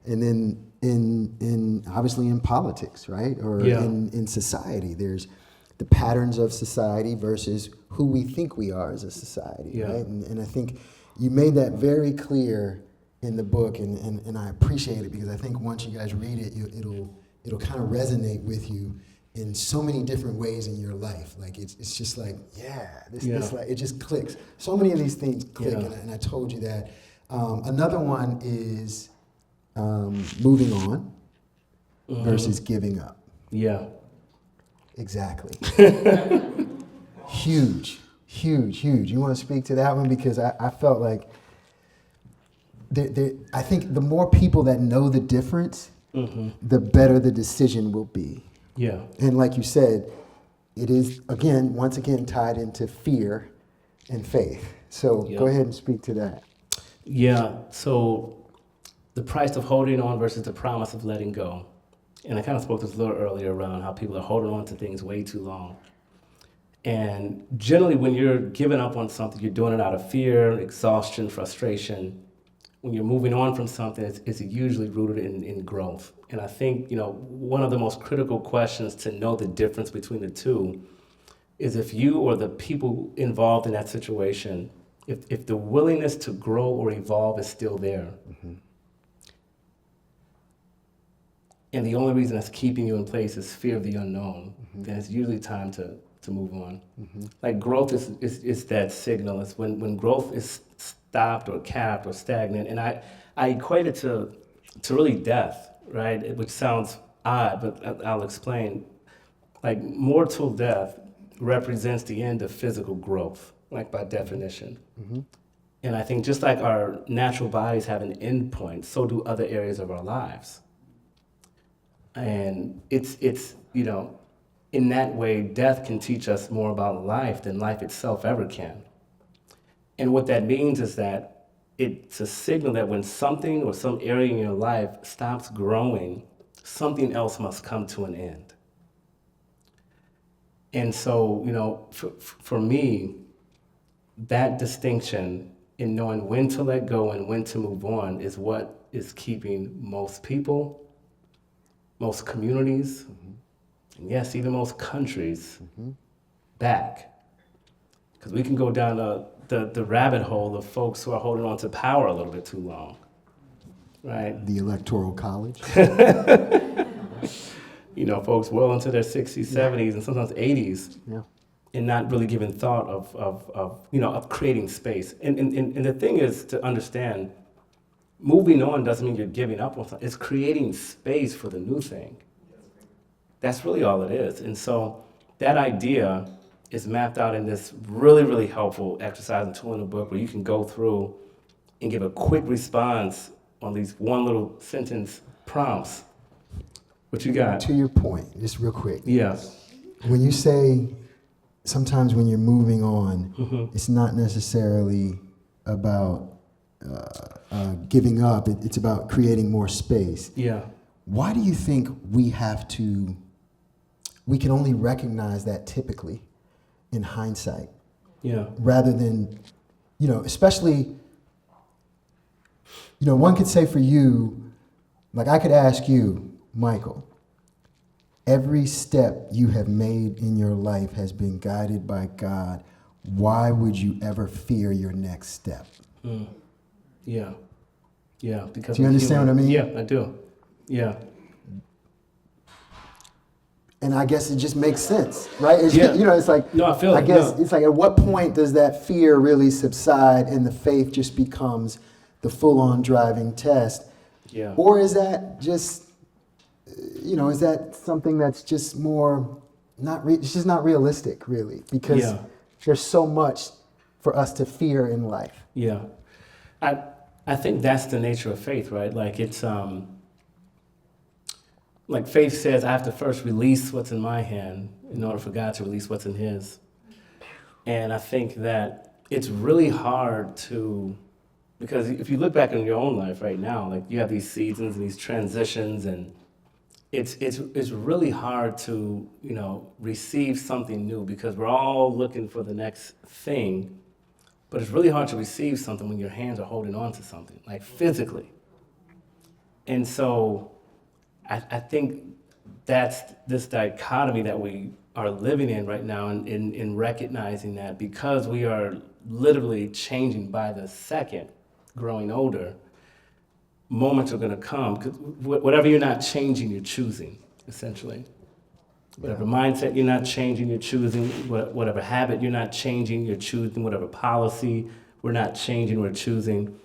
And then in obviously in politics, right? Or in society, there's the patterns of society versus who we think we are as a society, right? And I think you made that very clear in the book, and I appreciate it, because I think once you guys read it, it'll kind of resonate with you in so many different ways in your life. Like it's just like, this like, it just clicks. So many of these things click, and I told you that. Another one is moving on versus giving up. Yeah. Exactly. Huge. You want to speak to that one? Because I felt like I think the more people that know the difference, the better the decision will be. Yeah. And like you said, it is, once again, tied into fear and faith. So go ahead and speak to that. Yeah, so the price of holding on versus the promise of letting go. And I kind of spoke this a little earlier around how people are holding on to things way too long. And generally, when you're giving up on something, you're doing it out of fear, exhaustion, frustration. When you're moving on from something, it's usually rooted in growth. And I think, one of the most critical questions to know the difference between the two is if you or the people involved in that situation, if the willingness to grow or evolve is still there. And the only reason that's keeping you in place is fear of the unknown, then it's usually time to move on. Like growth is that signal. It's when growth is stopped or capped or stagnant. And I equate it to really death, right? Which sounds odd, but I'll explain. Like mortal death represents the end of physical growth, like by definition. And I think just like our natural bodies have an end point, so do other areas of our lives. And it's in that way, death can teach us more about life than life itself ever can. And what that means is that it's a signal that when something or some area in your life stops growing, something else must come to an end. And so, for me, that distinction in knowing when to let go and when to move on is what is keeping most people, most communities, and yes, even most countries back. Because we can go down the rabbit hole of folks who are holding on to power a little bit too long, right? The Electoral College. Folks well into their 60s, 70s, and sometimes 80s, and not really giving thought of creating space. And the thing is to understand, moving on doesn't mean you're giving up on something. It's creating space for the new thing. That's really all it is. And so that idea is mapped out in this really, really helpful exercise and tool in the book where you can go through and give a quick response on these one little sentence prompts. What you got? To your point, just real quick. Yeah. When you say sometimes when you're moving on, it's not necessarily about giving up. It's about creating more space. Yeah. Why do you think we can only recognize that typically in hindsight? Yeah. Rather than, especially, one could say for you, like I could ask you, Michael, every step you have made in your life has been guided by God. Why would you ever fear your next step? Yeah. Yeah. Because do you understand what I mean? Yeah, I do. Yeah. And I guess it just makes sense, right? It's, it's like, no, I feel I guess it's like, at what point does that fear really subside and the faith just becomes the full-on driving test? Yeah. Or is that just, is that something that's just more, it's just not realistic, really? Because there's so much for us to fear in life. Yeah. I think that's the nature of faith, right? Like it's like faith says I have to first release what's in my hand in order for God to release what's in his. And I think that it's really hard to, because if you look back in your own life right now, like you have these seasons and these transitions, and it's really hard to, you know, receive something new because we're all looking for the next thing. But it's really hard to receive something when your hands are holding on to something, like physically. And so I think that's this dichotomy that we are living in right now, in recognizing that because we are literally changing by the second, growing older, moments are going to come. 'Cause whatever you're not changing, you're choosing, essentially. Whatever mindset you're not changing, you're choosing. Whatever habit you're not changing, you're choosing. Whatever policy we're not changing, we're choosing.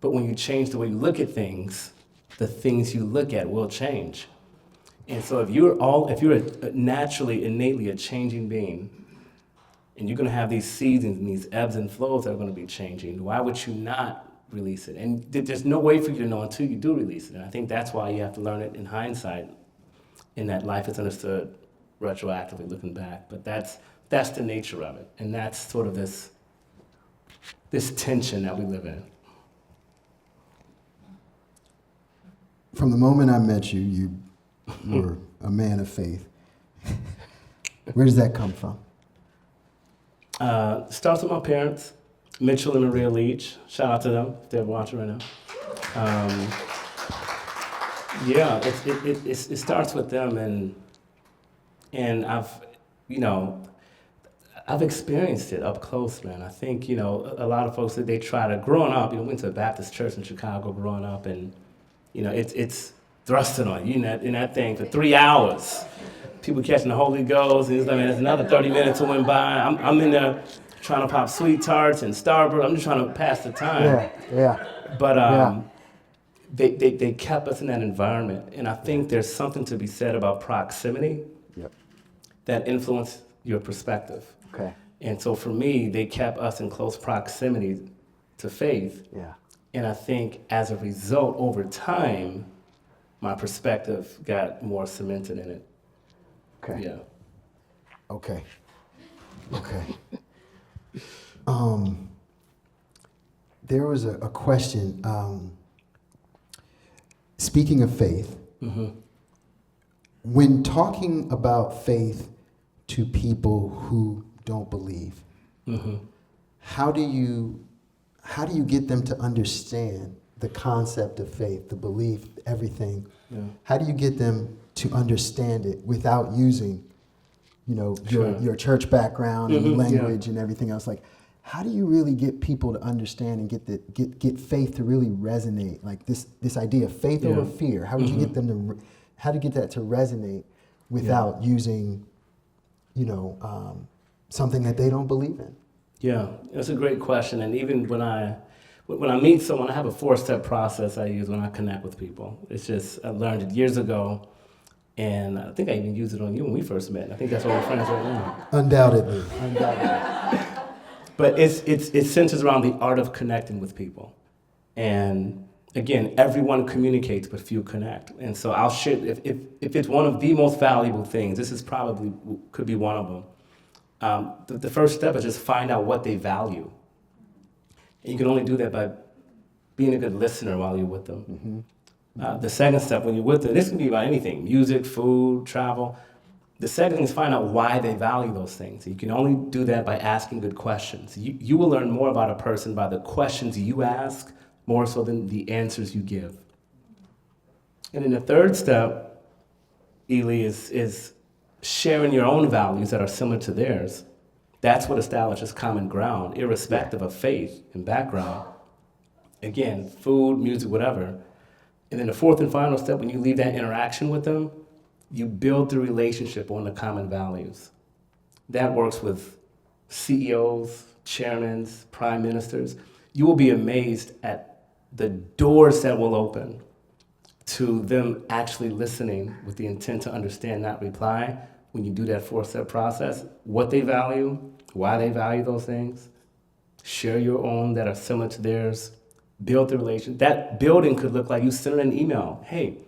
But when you change the way you look at things, the things you look at will change. And so if you're naturally, innately a changing being, and you're going to have these seasons and these ebbs and flows that are going to be changing, why would you not release it? And there's no way for you to know until you do release it. And I think that's why you have to learn it in hindsight, in that life is understood retroactively looking back. But that's the nature of it. And that's sort of this tension that we live in. From the moment I met you, you were a man of faith. Where does that come from? Starts with my parents, Mitchell and Maria Leach. Shout out to them if they're watching right now. Yeah, it starts with them, and I've experienced it up close, man. I think, you know, a lot of folks that they try to, growing up, you know, went to a Baptist church in Chicago growing up, and, you know, it's thrusting on you in that thing for 3 hours. People catching the Holy Ghost, and it's like, man, there's another 30 minutes that went by. I'm in there trying to pop sweet tarts and Starburst. I'm just trying to pass the time. Yeah. But they kept us in that environment, and I think there's something to be said about proximity that influenced your perspective. Okay. And so for me, they kept us in close proximity to faith. Yeah. And I think as a result, over time, my perspective got more cemented in it. Okay. Yeah. Okay. There was a question. Speaking of faith, when talking about faith to people who don't believe, how do you get them to understand the concept of faith, the belief, everything? Yeah. How do you get them to understand it without using, you know, your church background and language and everything else? Like, how do you really get people to understand and get faith to really resonate? Like this idea of faith over fear. How would you get them to? How to get that to resonate without using, you know, something that they don't believe in? Yeah, that's a great question. And even when I meet someone, I have a 4-step process I use when I connect with people. It's just, I learned it years ago, and I think I even used it on you when we first met. I think that's why we're friends right now. Undoubtedly. But it centers around the art of connecting with people. And again, everyone communicates, but few connect. And so I'll share, if it's one of the most valuable things, this is probably, could be one of them. The first step is just find out what they value. And you can only do that by being a good listener while you're with them. The second step, when you're with them, this can be about anything, music, food, travel. The second thing is find out why they value those things. You can only do that by asking good questions. You will learn more about a person by the questions you ask, more so than the answers you give. And then the third step, Ealy, is sharing your own values that are similar to theirs. That's what establishes common ground, irrespective of faith and background. Again, food, music, whatever. And then the fourth and final step, when you leave that interaction with them, you build the relationship on the common values. That works with CEOs, chairmen, prime ministers. You will be amazed at the doors that will open to them actually listening with the intent to understand, not reply. When you do that 4-step process, what they value, why they value those things, share your own that are similar to theirs, build the relation. That building could look like you send an email. Hey,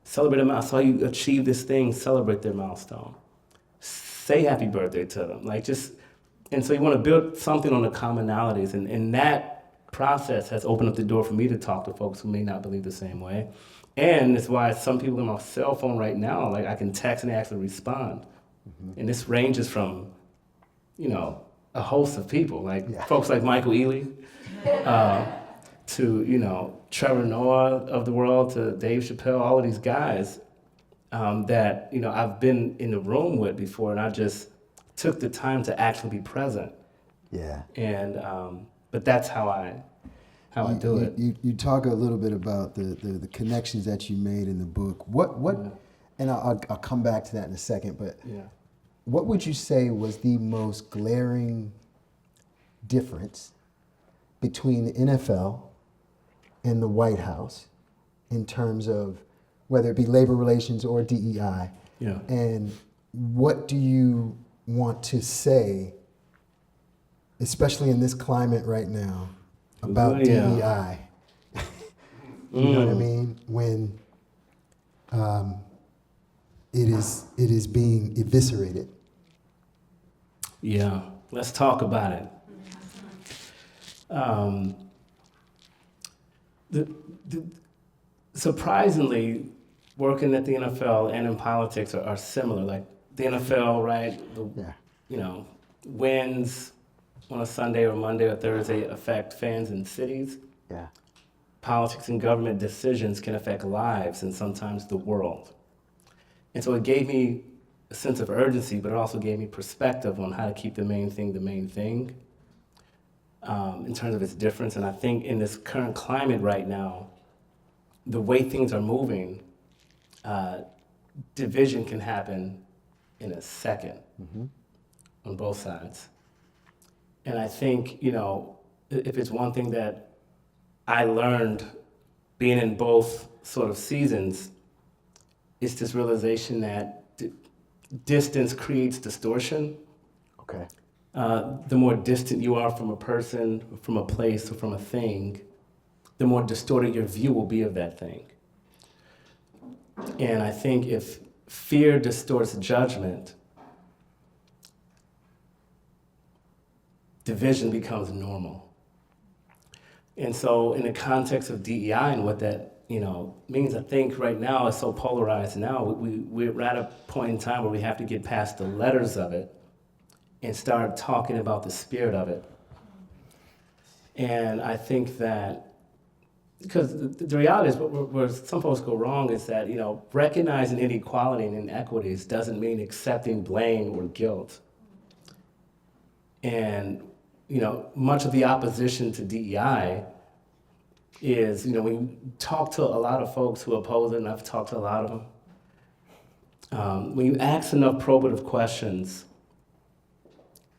celebrate a milestone. I saw you achieve this thing, celebrate their milestone. Say happy birthday to them. Like just, and so you want to build something on the commonalities. And that process has opened up the door for me to talk to folks who may not believe the same way. And it's why some people on my cell phone right now, like I can text and they actually respond. And this ranges from, you know, a host of people, like folks like Michael Ealy, to, you know, Trevor Noah of the world, to Dave Chappelle, all of these guys that, you know, I've been in the room with before, and I just took the time to actually be present. Yeah. And, but that's how I do it. You talk a little bit about the connections that you made in the book. What and I'll come back to that in a second, but what would you say was the most glaring difference between the NFL and the White House in terms of whether it be labor relations or DEI? Yeah. And what do you want to say, especially in this climate right now, about DEI? You know what I mean? When it is being eviscerated. Yeah, let's talk about it. Surprisingly, working at the NFL and in politics are similar. Like the NFL, right? You know, wins on a Sunday or Monday or Thursday affect fans in cities. Yeah. Politics and government decisions can affect lives and sometimes the world. And so it gave me a sense of urgency, but it also gave me perspective on how to keep the main thing in terms of its difference. And I think in this current climate right now, the way things are moving, division can happen in a second on both sides. And I think, you know, if it's one thing that I learned being in both sort of seasons, it's this realization that distance creates distortion. Okay. The more distant you are from a person, from a place, or from a thing, the more distorted your view will be of that thing. And I think if fear distorts judgment, division becomes normal. And so in the context of DEI and what that, you know, means, I think right now it's so polarized now. We're at a point in time where we have to get past the letters of it and start talking about the spirit of it. And I think that, because the reality is where some folks go wrong is that, you know, recognizing inequality and inequities doesn't mean accepting blame or guilt. And, you know, much of the opposition to DEI is, you know, when you talk to a lot of folks who oppose it, and I've talked to a lot of them, when you ask enough probative questions,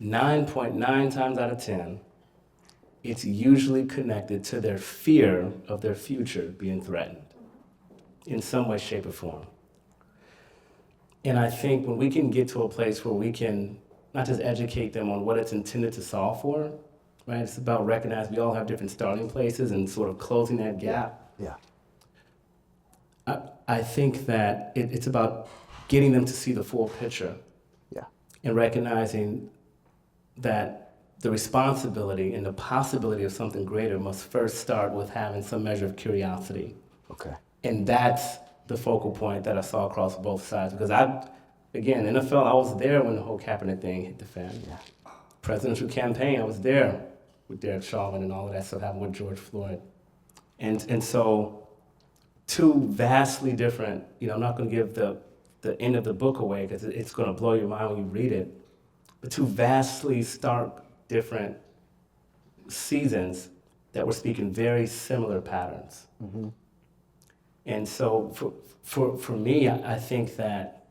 9.9 times out of 10, it's usually connected to their fear of their future being threatened in some way, shape, or form. And I think when we can get to a place where we can not just educate them on what it's intended to solve for, right? It's about recognizing we all have different starting places and sort of closing that gap. Yeah. I think that it's about getting them to see the full picture. Yeah. And recognizing that the responsibility and the possibility of something greater must first start with having some measure of curiosity. Okay. And that's the focal point that I saw across both sides. Because again, NFL, I was there when the whole Kaepernick thing hit the fan. Yeah. Presidential campaign, I was there with Derek Chauvin and all of that stuff happened with George Floyd. And so two vastly different, you know, I'm not going to give the end of the book away because it's going to blow your mind when you read it, but two vastly stark different seasons that were speaking very similar patterns. Mm-hmm. And so for me, I think that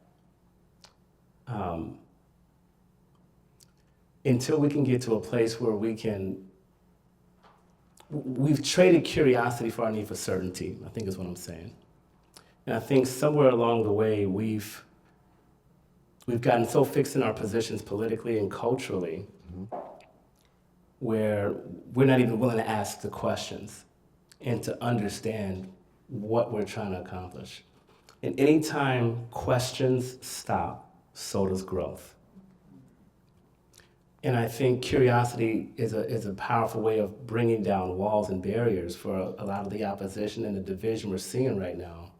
until we can get to a place where we've traded curiosity for our need for certainty, I think is what I'm saying. And I think somewhere along the way, we've gotten so fixed in our positions politically and culturally where we're not even willing to ask the questions. and to understand what we're trying to accomplish. And anytime questions stop, so does growth. And I think curiosity is a powerful way of bringing down walls and barriers for a lot of the opposition and the division we're seeing right now.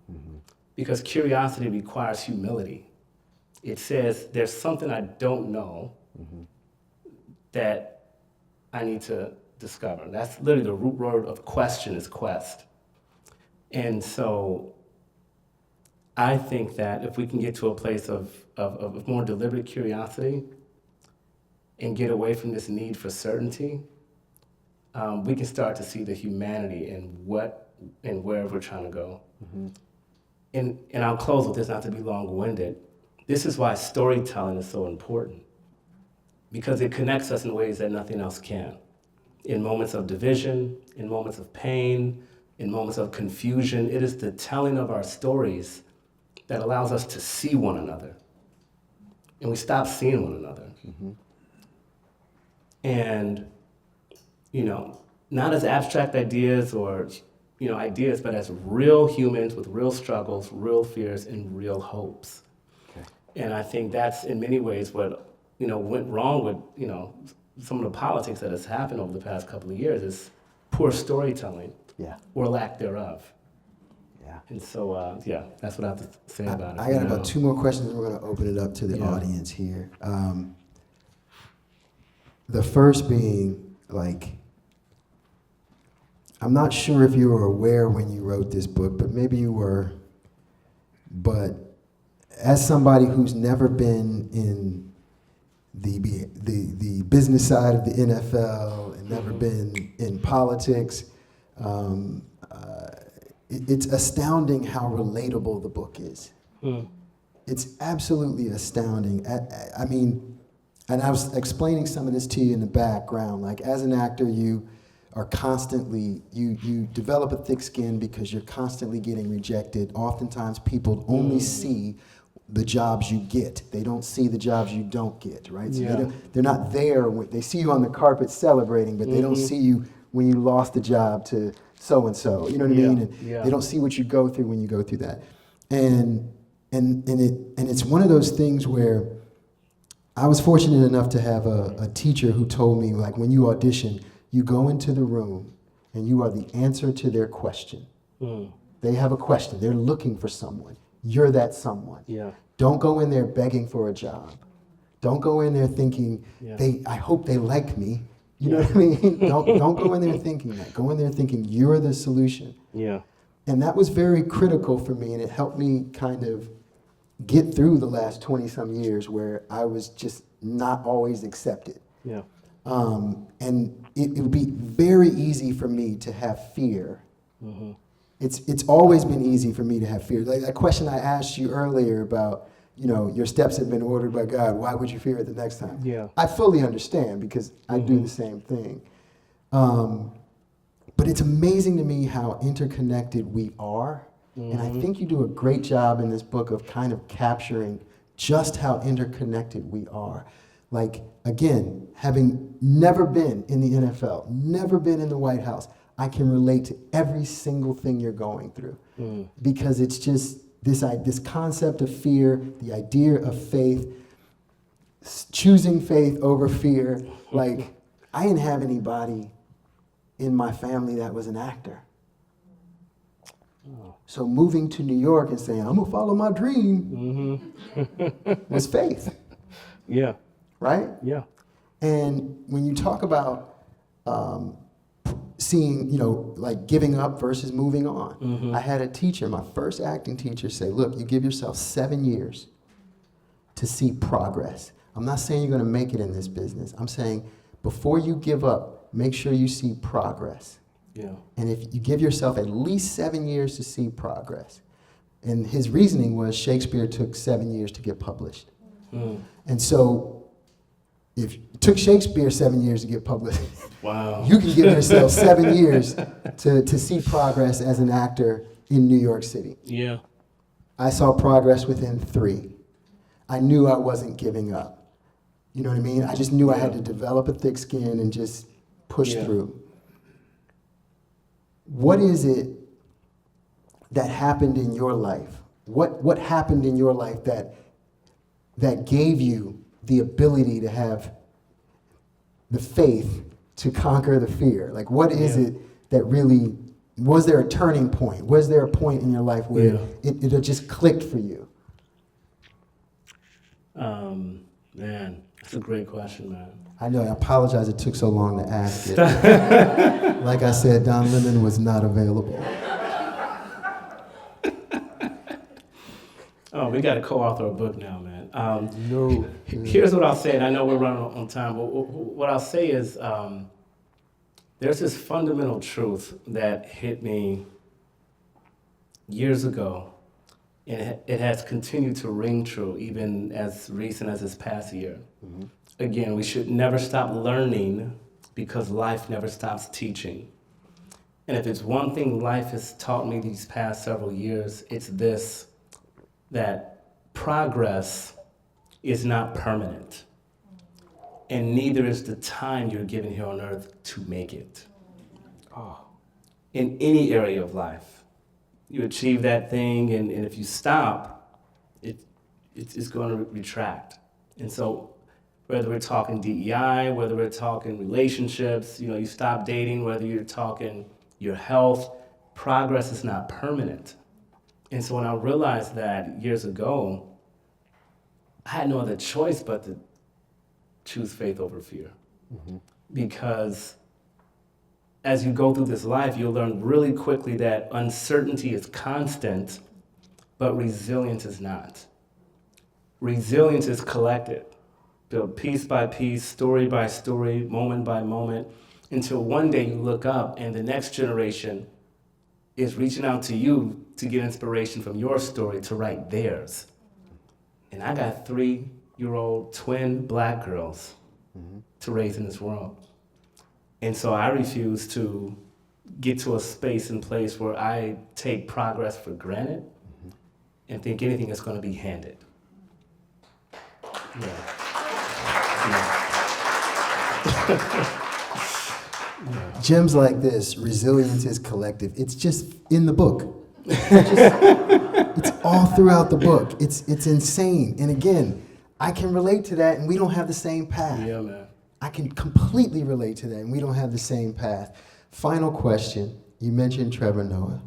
Because curiosity requires humility. It says, there's something I don't know that I need to discover. That's literally the root word of question is quest. And so I think that if we can get to a place of more deliberate curiosity and get away from this need for certainty, we can start to see the humanity in what and where we're trying to go. And I'll close with this, not to be long-winded. This is why storytelling is so important, because it connects us in ways that nothing else can. In moments of division, in moments of pain, in moments of confusion, it is the telling of our stories that allows us to see one another. And we stop seeing one another. And, not as abstract ideas or, ideas, but as real humans with real struggles, real fears, and real hopes. And I think that's in many ways what, went wrong with, some of the politics that has happened over the past couple of years is poor storytelling or lack thereof. And so, that's what I have to say about it. I got about 2 more questions, and we're going to open it up to the audience here. The first being, I'm not sure if you were aware when you wrote this book, but maybe you were. But as somebody who's never been in the business side of the NFL and never been in politics, it's astounding how relatable the book is. It's absolutely astounding. I mean, and I was explaining some of this to you in the background. Like, as an actor, you are constantly, you develop a thick skin because you're constantly getting rejected. Oftentimes, people only see the jobs you get. They don't see the jobs you don't get, right? So they're not there. They see you on the carpet celebrating, but they don't see you when you lost the job to so-and-so. You know what I mean? And they don't see what you go through when you go through that. And it's one of those things where I was fortunate enough to have a teacher who told me, like, when you audition, you go into the room and you are the answer to their question. They have a question. They're looking for someone. You're that someone. Don't go in there begging for a job. Don't go in there thinking, I hope they like me. You know what I mean? Don't go in there thinking that. Go in there thinking you're the solution. And that was very critical for me, and it helped me kind of get through the last 20-some years where I was just not always accepted. And it would be very easy for me to have fear. It's always been easy for me to have fear. Like that question I asked you earlier about, your steps have been ordered by God. Why would you fear it the next time? I fully understand because I do the same thing. But it's amazing to me how interconnected we are. And I think you do a great job in this book of kind of capturing just how interconnected we are. Like, again, having never been in the NFL, never been in the White House, I can relate to every single thing you're going through. Because it's just this concept of fear, the idea of faith, choosing faith over fear. Like, I didn't have anybody in my family that was an actor. So moving to New York and saying, I'm going to follow my dream was faith. Right? And when you talk about seeing, like giving up versus moving on, I had a teacher, my first acting teacher, say, look, you give yourself 7 years to see progress. I'm not saying you're going to make it in this business. I'm saying before you give up, make sure you see progress. And if you give yourself at least 7 years to see progress. And his reasoning was Shakespeare took 7 years to get published. And so if it took Shakespeare 7 years to get published, you can give yourself 7 years to see progress as an actor in New York City. I saw progress within 3. I knew I wasn't giving up. You know what I mean? I just knew I had to develop a thick skin and just push through. what is it that happened in your life? What happened in your life that gave you the ability to have the faith to conquer the fear? Like, what is it that really, was there a turning point? Was there a point in your life where it just clicked for you? Man, that's a great question, man. I know, I apologize it took so long to ask it. Like I said, Don Lemon was not available. Oh, we got to co-author a book now, man. No. Here's what I'll say, and I know we're running on time, but what I'll say is there's this fundamental truth that hit me years ago, and it has continued to ring true even as recent as this past year. Mm-hmm. Again, we should never stop learning because life never stops teaching. And if it's one thing life has taught me these past several years, it's this, that progress is not permanent. And neither is the time you're given here on earth to make it. Oh. In any area of life. You achieve that thing, and if you stop, it's going to retract. And so whether we're talking DEI, whether we're talking relationships, you stop dating, whether you're talking your health, progress is not permanent. And so when I realized that years ago, I had no other choice but to choose faith over fear. Mm-hmm. Because as you go through this life, you'll learn really quickly that uncertainty is constant, but resilience is not. Resilience is collected, built piece by piece, story by story, moment by moment, until one day you look up and the next generation is reaching out to you to get inspiration from your story to write theirs. And I got 3-year-old twin black girls to raise in this world. And so I refuse to get to a space and place where I take progress for granted and think anything is going to be handed. Gems like this, resilience is collective. It's just in the book. It's all throughout the book. It's insane. And again, I can relate to that, and we don't have the same path. Yeah, man. I can completely relate to that, and we don't have the same path. Final question. You mentioned Trevor Noah.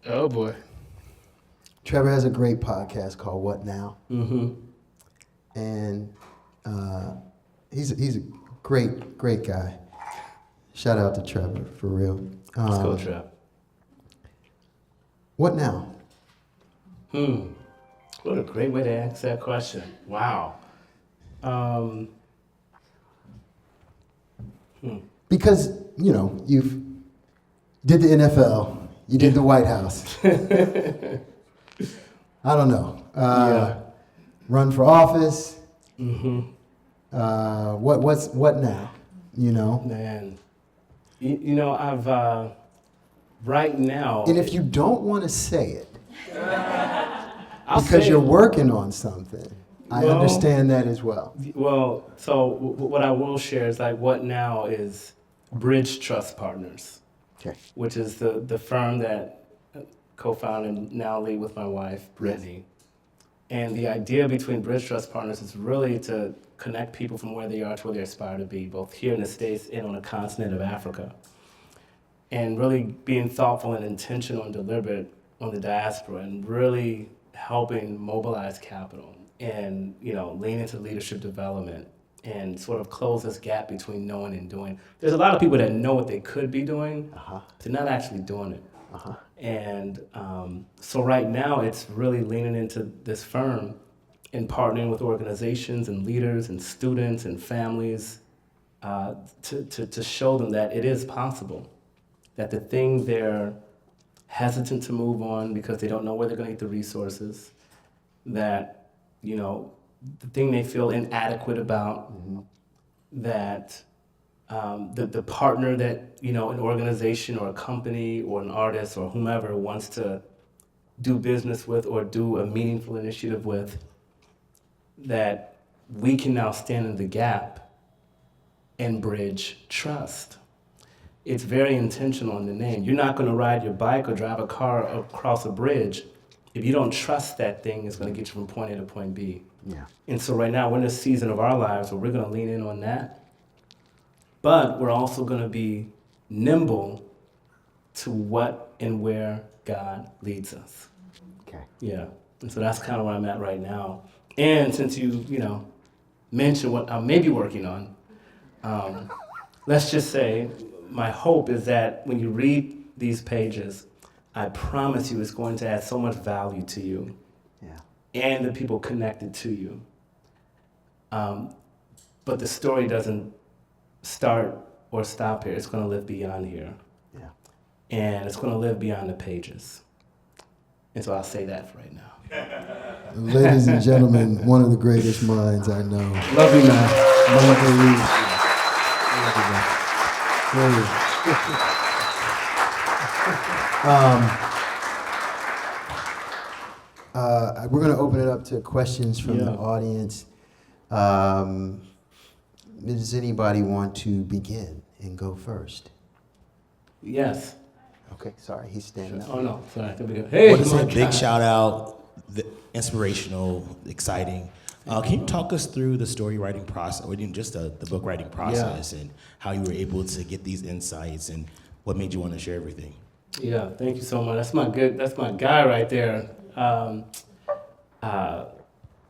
Oh, boy. Trevor has a great podcast called What Now? Mm-hmm. And he's a great guy. Shout out to Trevor, for real. Let's go, Trev. What now? What a great way to ask that question. Wow. Because, you've did the NFL, you did the White House. I don't know. Run for office. Mm-hmm. What now? Man, I've right now. And if you don't want to say it, because you're working on something, I understand that as well. Well, so what I will share is what now is Bridge Trust Partners, which is the firm that co-founded and now lead with my wife, Brittany. And the idea between Bridge Trust Partners is really to connect people from where they are to where they aspire to be, both here in the States and on the continent of Africa. And really being thoughtful and intentional and deliberate on the diaspora and really helping mobilize capital and, lean into leadership development and sort of close this gap between knowing and doing. There's a lot of people that know what they could be doing, they're not actually doing it. And so right now it's really leaning into this firm and partnering with organizations and leaders and students and families to show them that it is possible, that the thing they're hesitant to move on because they don't know where they're going to get the resources, that, the thing they feel inadequate about, that the partner that, an organization or a company or an artist or whomever wants to do business with or do a meaningful initiative with, that we can now stand in the gap and bridge trust. It's very intentional in the name. You're not going to ride your bike or drive a car across a bridge if you don't trust that thing is going to get you from point A to point B. Yeah. And so right now we're in a season of our lives where we're going to lean in on that, but we're also going to be nimble to what and where God leads us. Okay. Yeah. And so that's kind of where I'm at right now. And since you mentioned what I may be working on, let's just say my hope is that when you read these pages, I promise you it's going to add so much value to you and the people connected to you. But the story doesn't start or stop here. It's going to live beyond here. Yeah. And it's going to live beyond the pages. And so I'll say that for right now. Ladies and gentlemen, one of the greatest minds I know. Love you, man. Michael Leach. We're going to open it up to questions from the audience. Does anybody want to begin and go first? Yes. Okay, sorry, he's standing up. Oh, no. Sorry. Hey, What is my a big God. shout out, inspirational, exciting. Can you talk us through the story writing process, or even just the book writing process, and how you were able to get these insights, and what made you want to share everything? Yeah, thank you so much. That's my guy right there.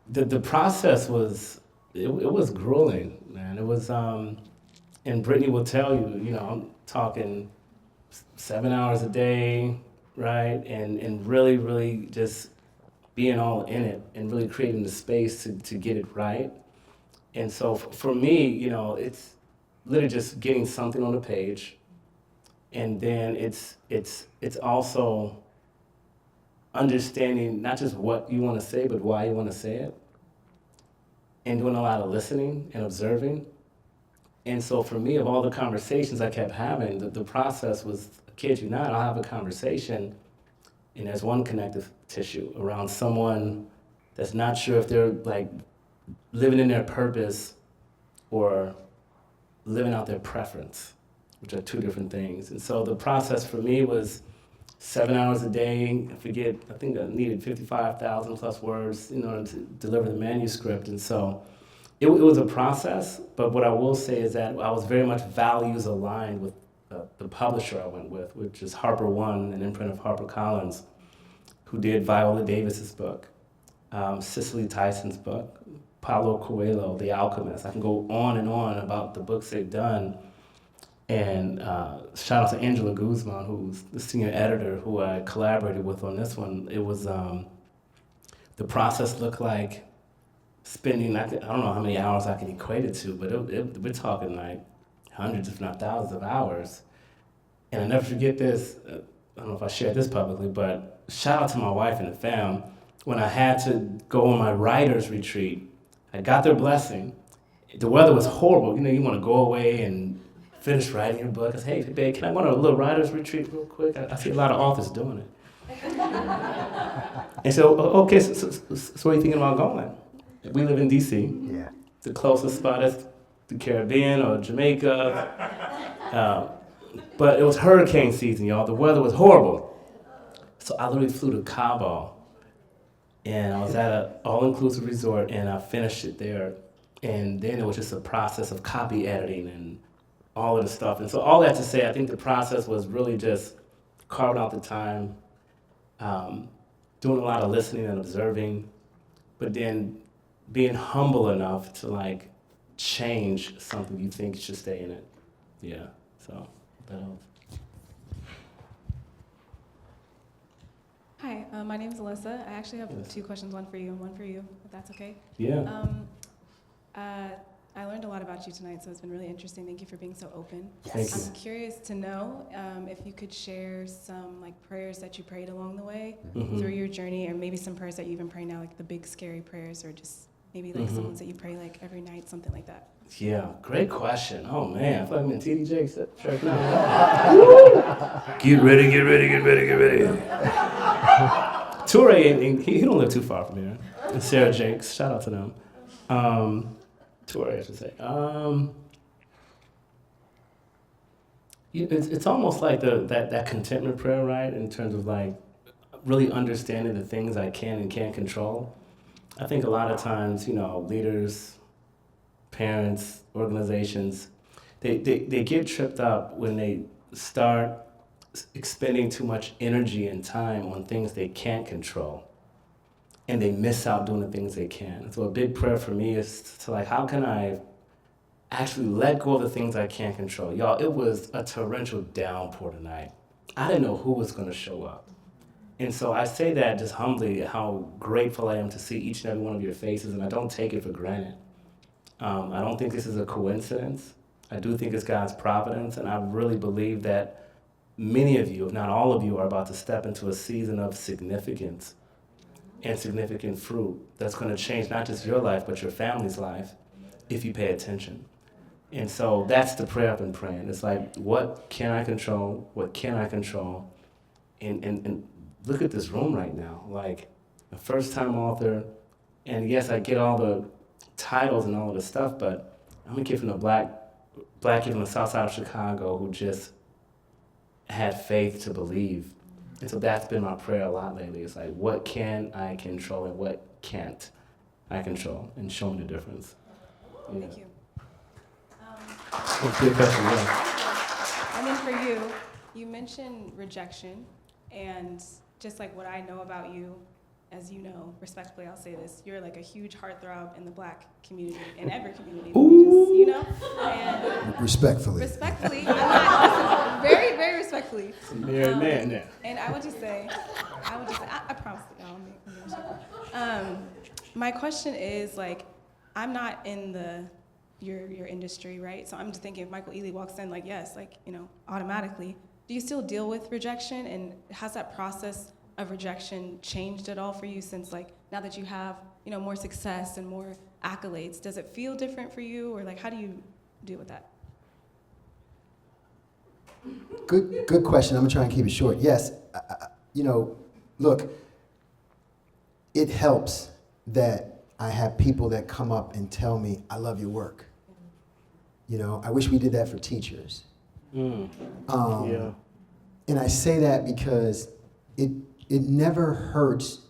The process was, it was grueling, man. It was, and Brittany will tell you, I'm talking 7 hours a day, right? And really, really just being all in it and really creating the space to get it right. And so for me, it's literally just getting something on the page. And then it's also understanding not just what you want to say, but why you want to say it. And doing a lot of listening and observing. And so for me, of all the conversations I kept having, the process was, I kid you not, I'll have a conversation and there's one connective tissue around someone that's not sure if they're like living in their purpose or living out their preference, which are two different things. And so the process for me was 7 hours a day. I think I needed 55,000 plus words in order to deliver the manuscript. And so it was a process, but what I will say is that I was very much values aligned with the publisher I went with, which is Harper One, an imprint of HarperCollins, who did Viola Davis's book, Cicely Tyson's book, Paulo Coelho, The Alchemist. I can go on and on about the books they've done. And shout out to Angela Guzman, who's the senior editor who I collaborated with on this one. It was, the process looked like spending, I don't know how many hours I can equate it to, but we're talking like hundreds, if not thousands of hours. And I never forget this, I don't know if I shared this publicly, but shout out to my wife and the fam. When I had to go on my writer's retreat, I got their blessing. The weather was horrible. You want to go away and finish writing your book. I said, hey, babe, can I go on a little writer's retreat real quick? I see a lot of authors doing it. And so, okay, so where are you thinking about going? We live in D.C. Yeah. The closest spot is the Caribbean or Jamaica. But it was hurricane season, y'all. The weather was horrible. So I literally flew to Cabo. And I was at an all-inclusive resort, and I finished it there. And then it was just a process of copy editing and all of the stuff. And so all that to say, I think the process was really just carving out the time, doing a lot of listening and observing, but then being humble enough to change something you think should stay in it. Yeah, so that helps. Hi, my name is Alyssa. I actually have two questions, one for you and one for you, if that's okay. Yeah. I learned a lot about you tonight, so it's been really interesting. Thank you for being so open. Thank you. I'm curious to know if you could share some prayers that you prayed along the way through your journey, or maybe some prayers that you even pray now, like the big scary prayers, or just maybe some ones that you pray every night, something like that. Yeah, great question. Oh man, I feel like I'm in TD Jakes church now. Get ready, get ready, get ready, get ready. Toure, he don't live too far from here. And Sarah Jakes, shout out to them. Toure, I should say. It's almost like that contentment prayer, right? In terms of like really understanding the things I can and can't control. I think a lot of times, leaders, parents, organizations, they get tripped up when they start expending too much energy and time on things they can't control. And they miss out doing the things they can. So a big prayer for me is to like, how can I actually let go of the things I can't control? Y'all, it was a torrential downpour tonight. I didn't know who was gonna show up. And so I say that just humbly, how grateful I am to see each and every one of your faces, and I don't take it for granted. I don't think this is a coincidence. I do think it's God's providence, and I really believe that many of you, if not all of you, are about to step into a season of significance and significant fruit that's going to change not just your life, but your family's life if you pay attention. And so that's the prayer I've been praying. It's like, what can I control? What can I control? And look at this room right now. Like, a first-time author, and yes, I get all the titles and all of the stuff, but I'm a kid from the black kid from the south side of Chicago who just had faith to believe. And so that's been my prayer a lot lately. It's like, what can I control and what can't I control? And show me the difference. Yeah. Thank you. Good question, yeah. And then for you, you mentioned rejection, and just like what I know about you, as you know, respectfully, I'll say this, you're like a huge heartthrob in the black community, in every community, and Respectfully. respectfully, I'm not, very, very respectfully. Married man now. And I would just say, I promise you, I'll make sure. My question is, like, I'm not in your industry, right? So I'm just thinking if Michael Ealy walks in, like, yes, like, automatically, do you still deal with rejection? And has that process of rejection changed at all for you since, like, now that you have, more success and more accolades? Does it feel different for you, or like, how do you deal with that? Good question. I'm gonna try and keep it short. Yes, look, it helps that I have people that come up and tell me, I love your work. I wish we did that for teachers. Yeah. And I say that because it never hurts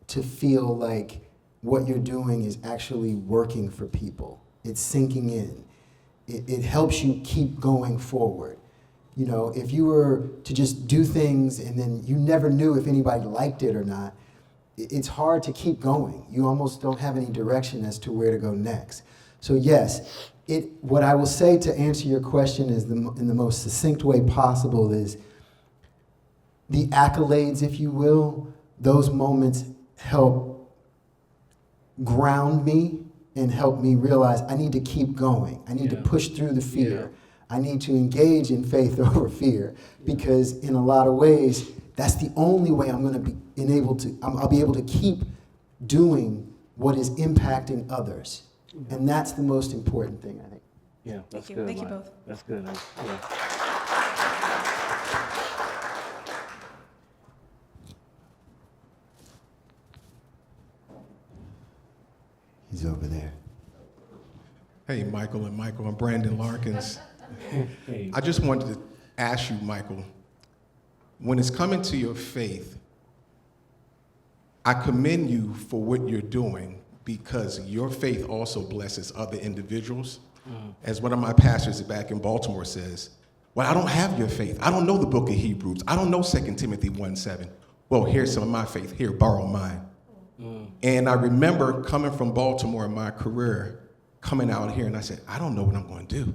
to feel like what you're doing is actually working for people. It's sinking in. It helps you keep going forward. If you were to just do things and then you never knew if anybody liked it or not, it's hard to keep going. You almost don't have any direction as to where to go next. So yes, what I will say to answer your question is in the most succinct way possible is the accolades, if you will, those moments help ground me and help me realize I need to keep going. I need to push through the fear. Yeah. I need to engage in faith over fear, because in a lot of ways, that's the only way I'm going to be I'll be able to keep doing what is impacting others. And that's the most important thing, I think. Yeah, that's Thank you. good. Thank you Mike. both. That's good. Yeah. He's over there. Hey, Michael and Michael. I'm Brandon Larkins. Hey. I just wanted to ask you, Michael, when it's coming to your faith, I commend you for what you're doing, because your faith also blesses other individuals. As one of my pastors back in Baltimore says, well, I don't have your faith. I don't know the book of Hebrews. I don't know 2 Timothy 1:7. Well, here's some of my faith. Here, borrow mine. And I remember coming from Baltimore in my career, coming out here, and I said, I don't know what I'm going to do.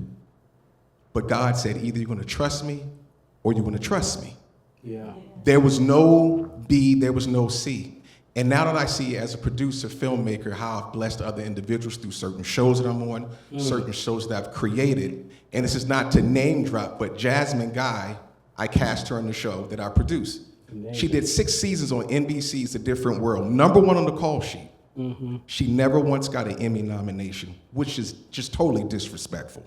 But God said, either you're going to trust me or you're going to trust me. Yeah. There was no B, there was no C. And now that I see as a producer, filmmaker, how I've blessed other individuals through certain shows that I'm on, certain shows that I've created, and this is not to name drop, but Jasmine Guy, I cast her in the show that I produced. Amazing. She did 6 seasons on NBC's A Different World, #1 on the call sheet. She never once got an Emmy nomination, which is just totally disrespectful.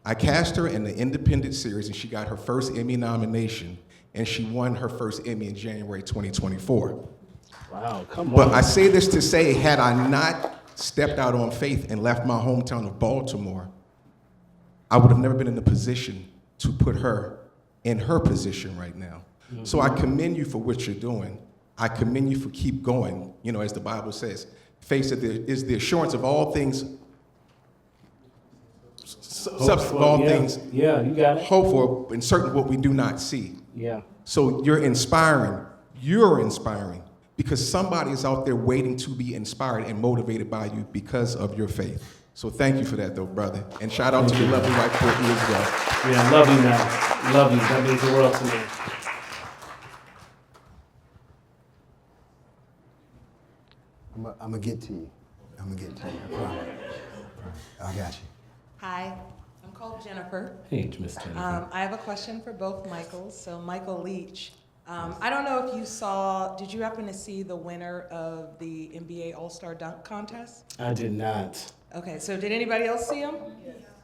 I cast her in the independent series, and she got her first Emmy nomination, and she won her first Emmy in January 2024. Wow, come on. But I say this to say, had I not stepped out on faith and left my hometown of Baltimore, I would have never been in the position to put her in her position right now. So I commend you for what you're doing. I commend you for keep going. You know, as the Bible says, faith is the assurance of all things, substance of all things. Yeah, you got it. Hope for, and certain what we do not see. Yeah. So you're inspiring. You're inspiring because somebody is out there waiting to be inspired and motivated by you because of your faith. So thank you for that, though, brother. And shout out to your lovely wife, Courtney, as well. Yeah, love you, man. Love you. That means the world to me. I'm gonna get to you. I'm gonna get to you. I promise. I got you. Hi, I'm called Jennifer. Hey, Miss Jennifer. I have a question for both Michaels. So Michael Leach, I don't know if you saw, did you happen to see the winner of the NBA All-Star Dunk Contest? I did not. Okay, so did anybody else see him?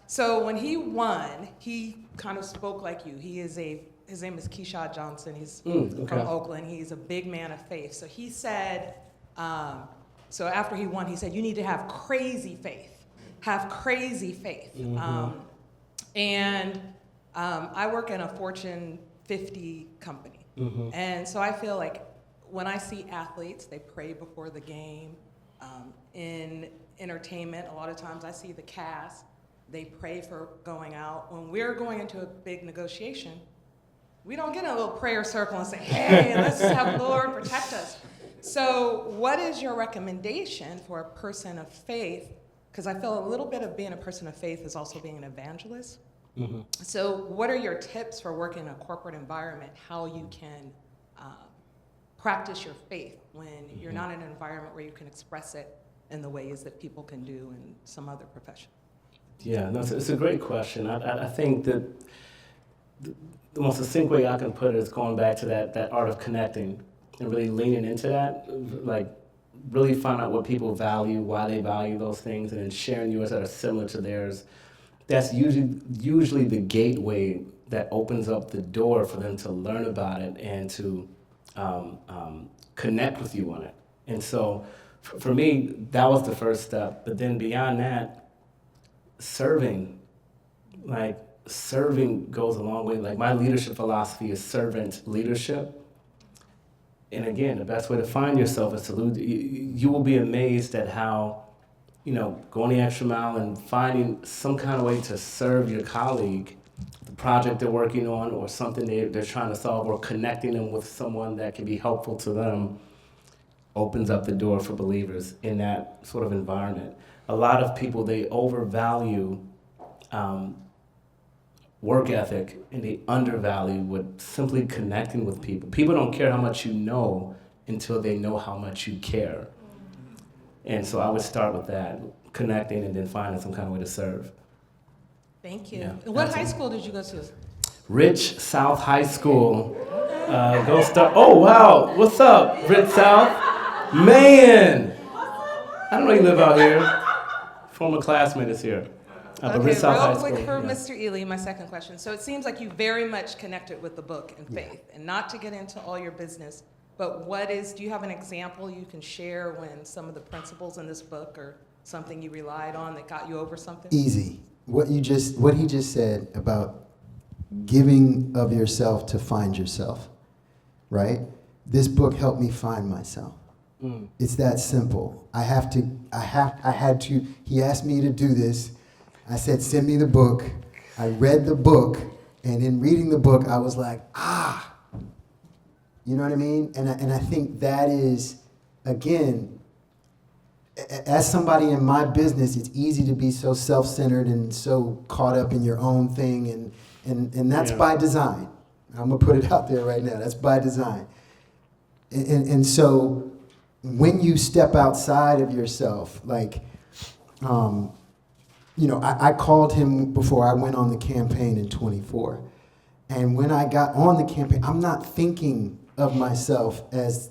So when he won, he kind of spoke like you. His name is Keyshawn Johnson. He's from Oakland. He's a big man of faith. So he said, so after he won, he said, you need to have crazy faith. Have crazy faith. I work in a Fortune 50 company. And so I feel like when I see athletes, they pray before the game. In entertainment, a lot of times I see the cast, they pray for going out. When we're going into a big negotiation, we don't get in a little prayer circle and say, hey, let's have Lord protect us. So what is your recommendation for a person of faith? Because I feel a little bit of being a person of faith is also being an evangelist. So what are your tips for working in a corporate environment, how you can practice your faith when you're not in an environment where you can express it in the ways that people can do in some other profession? Yeah, no, it's a great question. I think that the most succinct way I can put it is going back to that art of connecting and really leaning into that, like really find out what people value, why they value those things, and then sharing yours that are similar to theirs. That's usually the gateway that opens up the door for them to learn about it and to connect with you on it. And so for me, that was the first step. But then beyond that, serving goes a long way. Like my leadership philosophy is servant leadership. And again, the best way to find yourself is to you will be amazed at how, going the extra mile and finding some kind of way to serve your colleague, the project they're working on or something they're trying to solve, or connecting them with someone that can be helpful to them, opens up the door for believers in that sort of environment. A lot of people, they overvalue work ethic and they undervalue with simply connecting with people. People don't care how much you know until they know how much you care. And so I would start with that, connecting and then finding some kind of way to serve. Thank you. Yeah, What high school did you go to? Rich South High School. Go start. Oh, wow. What's up, Rich South? Man. I don't know you live out here. Former classmate is here. But Rich South High real School. quick for Mr. Ealy, my second question. So it seems like you very much connected with the book and faith, and not to get into all your business, but do you have an example you can share when some of the principles in this book or something you relied on that got you over something? Easy. What he just said about giving of yourself to find yourself, right? This book helped me find myself. It's that simple. I had to, he asked me to do this. I said, send me the book. I read the book, and in reading the book, I was like, you know what I mean? And I think that is, again, as somebody in my business, it's easy to be so self-centered and so caught up in your own thing, and that's by design. I'm gonna put it out there right now. That's by design. And so when you step outside of yourself, like, I called him before I went on the campaign in 24. And when I got on the campaign, I'm not thinking of myself as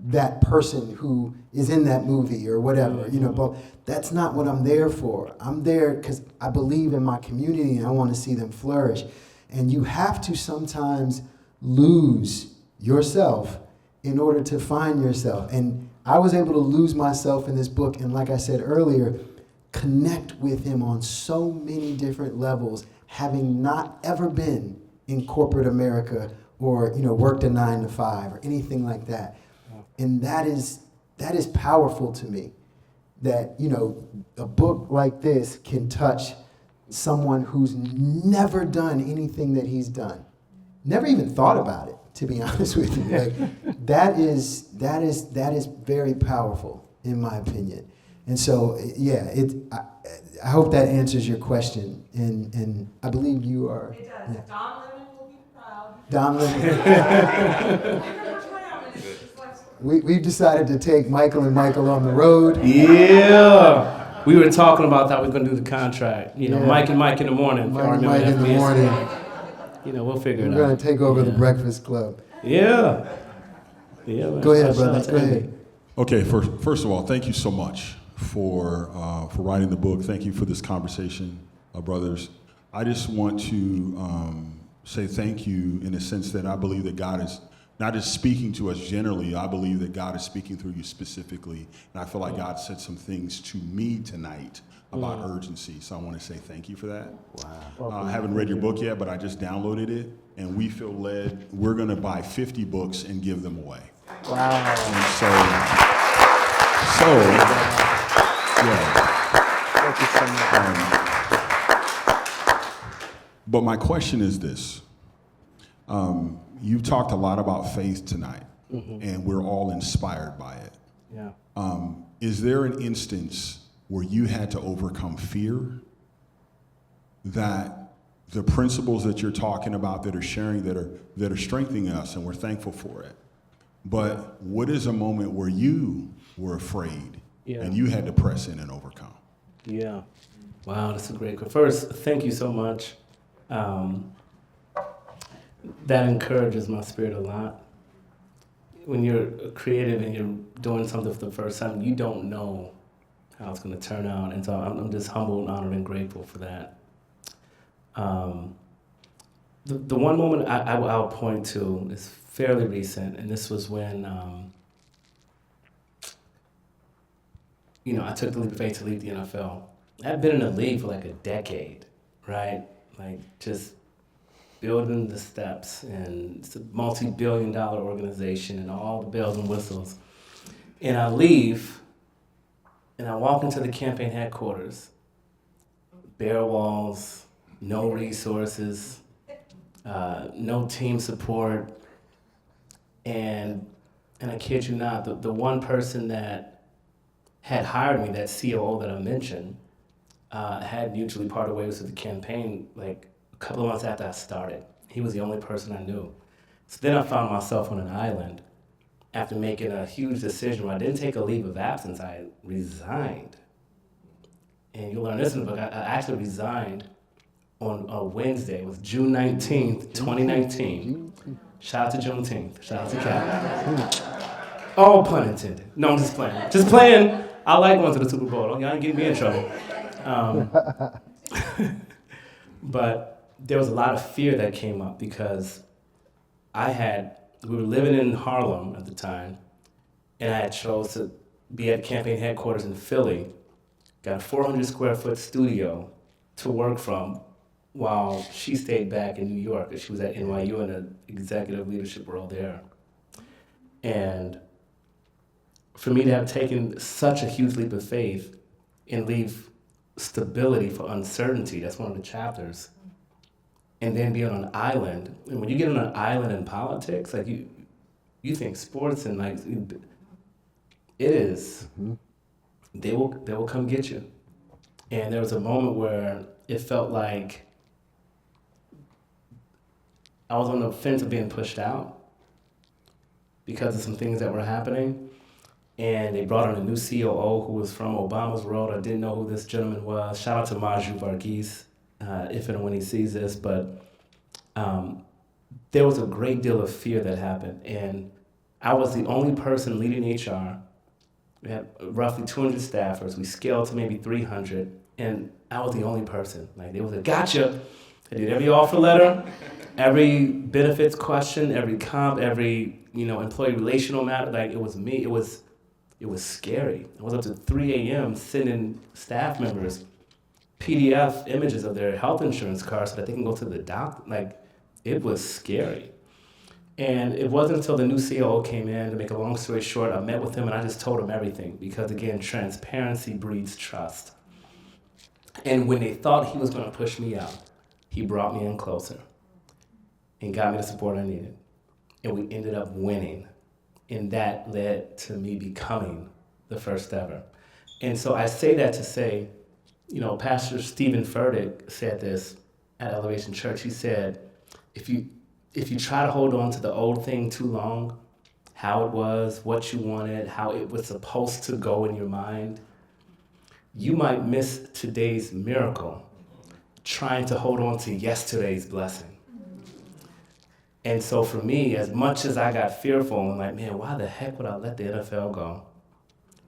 that person who is in that movie or whatever, but that's not what I'm there for. I'm there because I believe in my community and I want to see them flourish. And you have to sometimes lose yourself in order to find yourself. And I was able to lose myself in this book, and like I said earlier, connect with him on so many different levels, having not ever been in corporate America or, worked a 9 to 5 or anything like that. And that is powerful to me, that, a book like this can touch someone who's never done anything that he's done. Never even thought about it, to be honest with you. Like, that is very powerful, in my opinion. And so, yeah, I hope that answers your question. And I believe you are. It does. Yeah. Don Lemon will be proud. Don Lemon. We've decided to take Michael and Michael on the road. Yeah. We were talking about that. We're going to do the contract. Yeah. Mike and Mike in the morning. Mike and Mike in the morning. We'll figure it out. We're going to take over the Breakfast Club. Yeah. Yeah. Man. Go ahead, brother. Go ahead. Okay, first of all, thank you so much for writing the book. Thank you for this conversation, brothers. I just want to say thank you in the sense that I believe that God is not just speaking to us generally. I believe that God is speaking through you specifically. And I feel like God said some things to me tonight about urgency. So I want to say thank you for that. Wow. I haven't read your book yet, but I just downloaded it. And we feel led. We're going to buy 50 books and give them away. Wow. And so yeah. Thank you so much. But my question is this. You've talked a lot about faith tonight, and we're all inspired by it. Yeah. Is there an instance where you had to overcome fear, that the principles that you're talking about, that are sharing, that are strengthening us, and we're thankful for it? But what is a moment where you were afraid and you had to press in and overcome? Yeah. Wow, that's a great question. First, thank you so much. That encourages my spirit a lot. When you're creative and you're doing something for the first time, you don't know how it's going to turn out. And so I'm just humbled, honored, and grateful for that. The one moment I'll point to is fairly recent, and this was when I took the leap of faith to leave the NFL. I'd been in the league for like a decade, right? Like just building the steps, and it's a multi-billion-dollar organization and all the bells and whistles. And I leave, and I walk into the campaign headquarters, bare walls, no resources, no team support, and I kid you not, the one person that had hired me, that COO that I mentioned, had mutually parted ways with the campaign like a couple of months after I started. He was the only person I knew. So then I found myself on an island after making a huge decision where I didn't take a leave of absence, I resigned. And you'll learn this in the book, I actually resigned on a Wednesday. It was June 19th, 2019. Shout out to Juneteenth. Shout out to Cap. All pun intended. No, I'm just playing. Just playing. I like going to the Super Bowl. Y'all ain't getting me in trouble. But there was a lot of fear that came up because we were living in Harlem at the time, and I had chose to be at campaign headquarters in Philly, got a 400 square foot studio to work from while she stayed back in New York. She was at NYU in an executive leadership role there. And for me to have taken such a huge leap of faith and leave stability for uncertainty, that's one of the chapters, and then be on an island. And when you get on an island in politics, like you think sports and like it is, they will come get you. And there was a moment where it felt like I was on the fence of being pushed out because of some things that were happening. And they brought on a new COO who was from Obama's world. I didn't know who this gentleman was. Shout out to Maju Varghese, if and when he sees this. But there was a great deal of fear that happened. And I was the only person leading HR. We had roughly 200 staffers. We scaled to maybe 300. And I was the only person. Like, they was like, gotcha. I did every offer letter, every benefits question, every comp, every employee relational matter. Like, it was me. It was scary. I was up to 3 a.m. sending staff members PDF images of their health insurance card so that they can go to the doctor. Like, it was scary. And it wasn't until the new COO came in, to make a long story short, I met with him and I just told him everything, because again, transparency breeds trust. And when they thought he was going to push me out, he brought me in closer and got me the support I needed. And we ended up winning. And that led to me becoming the first ever. And so I say that to say, you know, Pastor Stephen Furtick said this at Elevation Church. He said, if you try to hold on to the old thing too long, how it was, what you wanted, how it was supposed to go in your mind, you might miss today's miracle trying to hold on to yesterday's blessing. And so for me, as much as I got fearful and like, man, why the heck would I let the NFL go?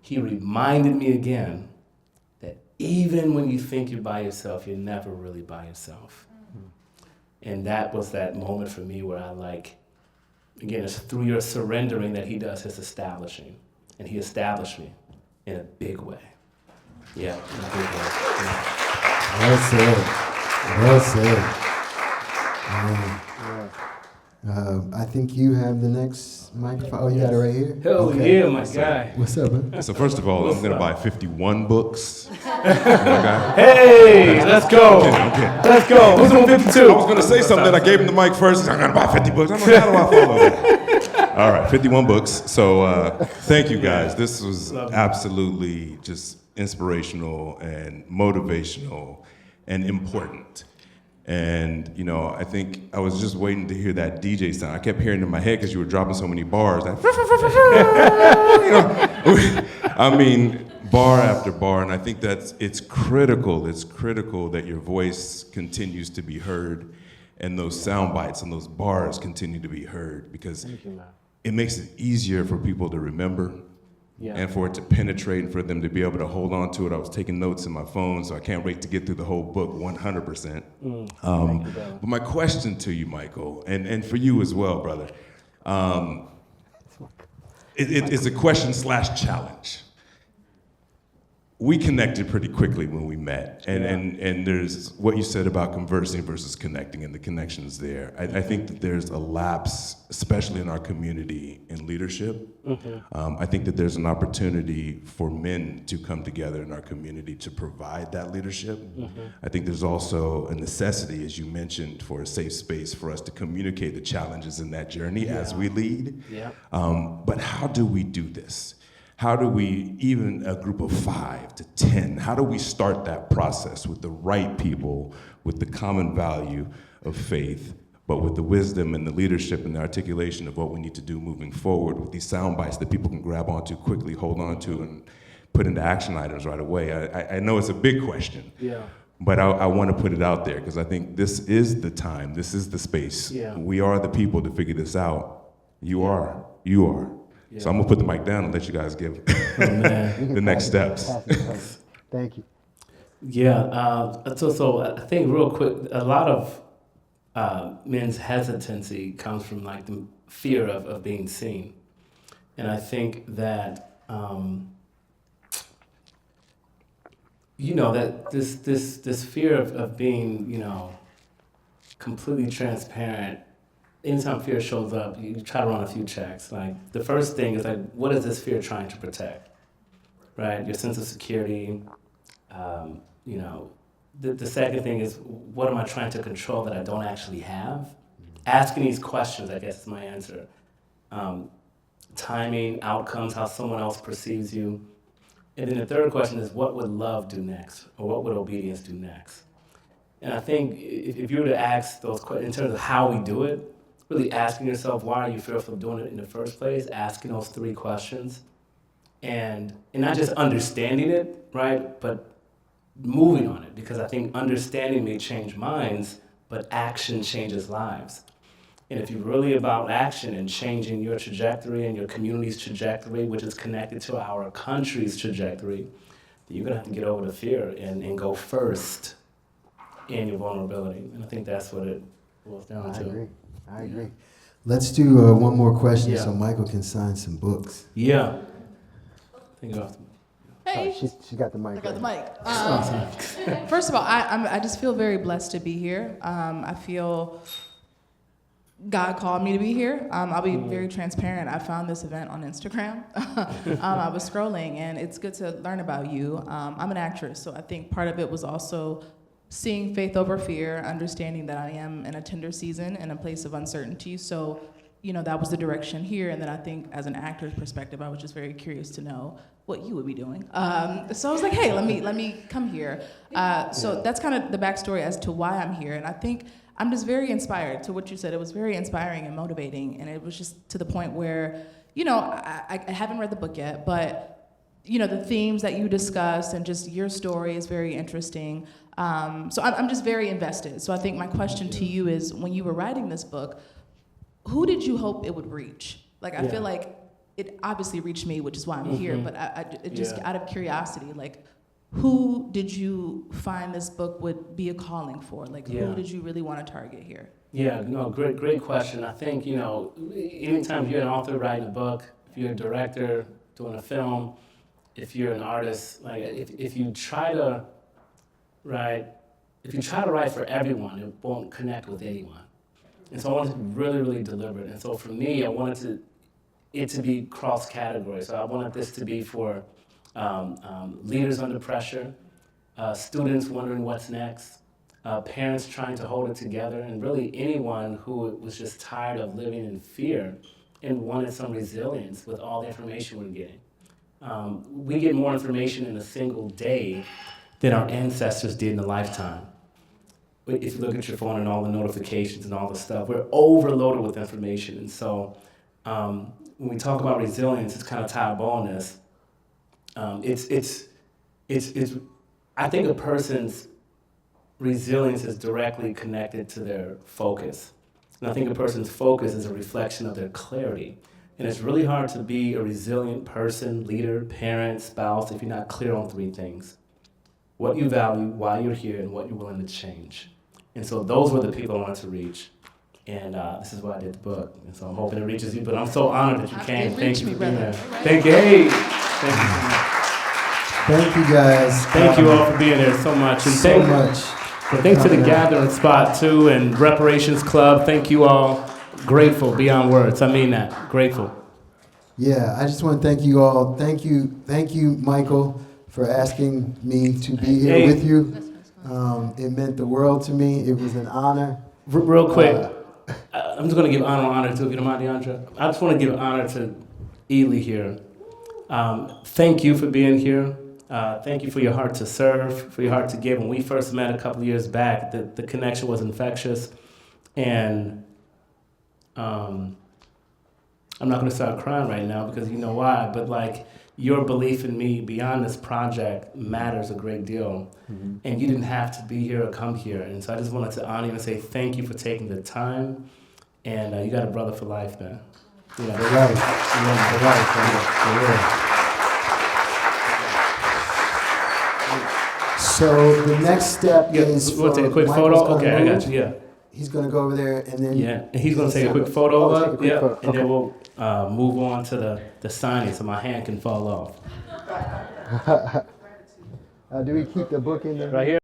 He reminded me again that even when you think you're by yourself, you're never really by yourself. And that was that moment for me where I like, again, it's through your surrendering that he does his establishing. And he established me in a big way. Yeah, in a big way. Yeah. Well said. Well said. I think you have the next microphone. Oh, you got it right here? Hell yeah, my guy. What's up, man? So first of all, I'm going to buy 51 books. Hey, let's go. Okay. Let's go. Who's on 52? I was going to say something that I gave him the mic first. I'm going to buy 50 books. I'm like, how do I follow that? All right, 51 books. So thank you guys. This was absolutely just inspirational and motivational and important. And, you know, I think I was just waiting to hear that DJ sound. I kept hearing it in my head because you were dropping so many bars. Like, you know, I mean, bar after bar. And I think it's critical. It's critical that your voice continues to be heard and those sound bites and those bars continue to be heard, because it makes it easier for people to remember. Yeah. And for it to penetrate and for them to be able to hold on to it. I was taking notes in my phone, so I can't wait to get through the whole book 100%. But my question to you, Michael, and for you as well, brother, it's a question/challenge. We connected pretty quickly when we met, and there's what you said about conversing versus connecting, and the connections there. I think that there's a lapse, especially in our community, in leadership. I think that there's an opportunity for men to come together in our community to provide that leadership. I think there's also a necessity, as you mentioned, for a safe space for us to communicate the challenges in that journey as we lead. But how do we do this? How do we, even a group of 5 to 10, how do we start that process with the right people, with the common value of faith, but with the wisdom and the leadership and the articulation of what we need to do moving forward, with these sound bites that people can grab onto quickly, hold on to, and put into action items right away? I know it's a big question, but I want to put it out there because I think this is the time, this is the space. We are the people to figure this out. You are. So I'm gonna put the mic down and let you guys give the next steps. Thank you. So I think real quick, a lot of men's hesitancy comes from like the fear of being seen. And I think that, you know, that this fear of being, you know, completely transparent. Anytime fear shows up, you try to run a few checks. Like, the first thing is like, what is this fear trying to protect? Right? Your sense of security. You know, the second thing is, what am I trying to control that I don't actually have? Asking these questions, I guess, is my answer. Timing, outcomes, how someone else perceives you. And then the third question is, what would love do next? Or what would obedience do next? And I think if you were to ask those questions in terms of how we do it, really asking yourself, why are you fearful of doing it in the first place? Asking those 3 questions. And not just understanding it, right? But moving on it. Because I think understanding may change minds, but action changes lives. And if you're really about action and changing your trajectory and your community's trajectory, which is connected to our country's trajectory, then you're going to have to get over the fear and go first in your vulnerability. And I think that's what it boils down to. I agree. Let's do one more question so Yeah. Michael can sign some books. Yeah. Think of Hey, Hey. She got the mic. I got the mic. First of all, I just feel very blessed to be here. I feel God called me to be here. I'll be very transparent. I found this event on Instagram. I was scrolling, and it's good to learn about you. I'm an actress, so I think part of it was also seeing faith over fear, understanding that I am in a tender season and a place of uncertainty. So, that was the direction here. And then I think as an actor's perspective, I was just very curious to know what you would be doing. So I was like, hey, let me come here. So that's kind of the backstory as to why I'm here. And I think I'm just very inspired to what you said. It was very inspiring and motivating. And it was just to the point where, I haven't read the book yet, but the themes that you discuss and just your story is very interesting. So I'm just very invested. So I think my question to you is, when you were writing this book, who did you hope it would reach? Like, I feel like it obviously reached me, which is why I'm here, but I just out of curiosity, like, who did you find this book would be a calling for? Like, who did you really want to target here? Yeah, no, great question. I think, anytime you're an author writing a book, if you're a director doing a film, if you're an artist, like, if you try to write for everyone, it won't connect with anyone. And so I wanted to be really, really deliberate. And so for me, I wanted it to be cross-category. So I wanted this to be for leaders under pressure, students wondering what's next, parents trying to hold it together, and really anyone who was just tired of living in fear and wanted some resilience with all the information we're getting. We get more information in a single day than our ancestors did in a lifetime. If you look at your phone and all the notifications and all the stuff, we're overloaded with information. And so when we talk about resilience, it's kind of tie a bow on this. I think a person's resilience is directly connected to their focus. And I think a person's focus is a reflection of their clarity. And it's really hard to be a resilient person, leader, parent, spouse, if you're not clear on three things: what you value, why you're here, and what you're willing to change. And so those were the people I wanted to reach. And this is why I did the book. And so I'm hoping it reaches you. But I'm so honored that you came. Thank you for being there. Thank you. Hey. Thank you so much. Thank you, guys. Thank you all for being there so much. And thanks to the Gathering Spot, too, and Reparations Club. Thank you all. Grateful beyond words. I mean that. Grateful. Yeah, I just want to thank you all. Thank you, Michael, for asking me to be here with you. It meant the world to me. It was an honor. Real quick, I'm just going to give honor to, if you don't mind, DeAndre. I just want to give honor to Ealy here. Thank you for being here. Thank you for your heart to serve, for your heart to give. When we first met a couple of years back, the connection was infectious. And I'm not going to start crying right now because you know why, but like, your belief in me beyond this project matters a great deal. Mm-hmm. And you didn't have to be here or come here. And so I just wanted to honor you and say thank you for taking the time. And you got a brother for life, man. You know, right. So the next step is we'll take a quick photo. Okay, I got you. Yeah. He's going to go over there and then... Yeah, and he's going to take a quick photo of it. Yeah, okay. And then we'll move on to the signing so my hand can fall off. Do we keep the book in there? Right here.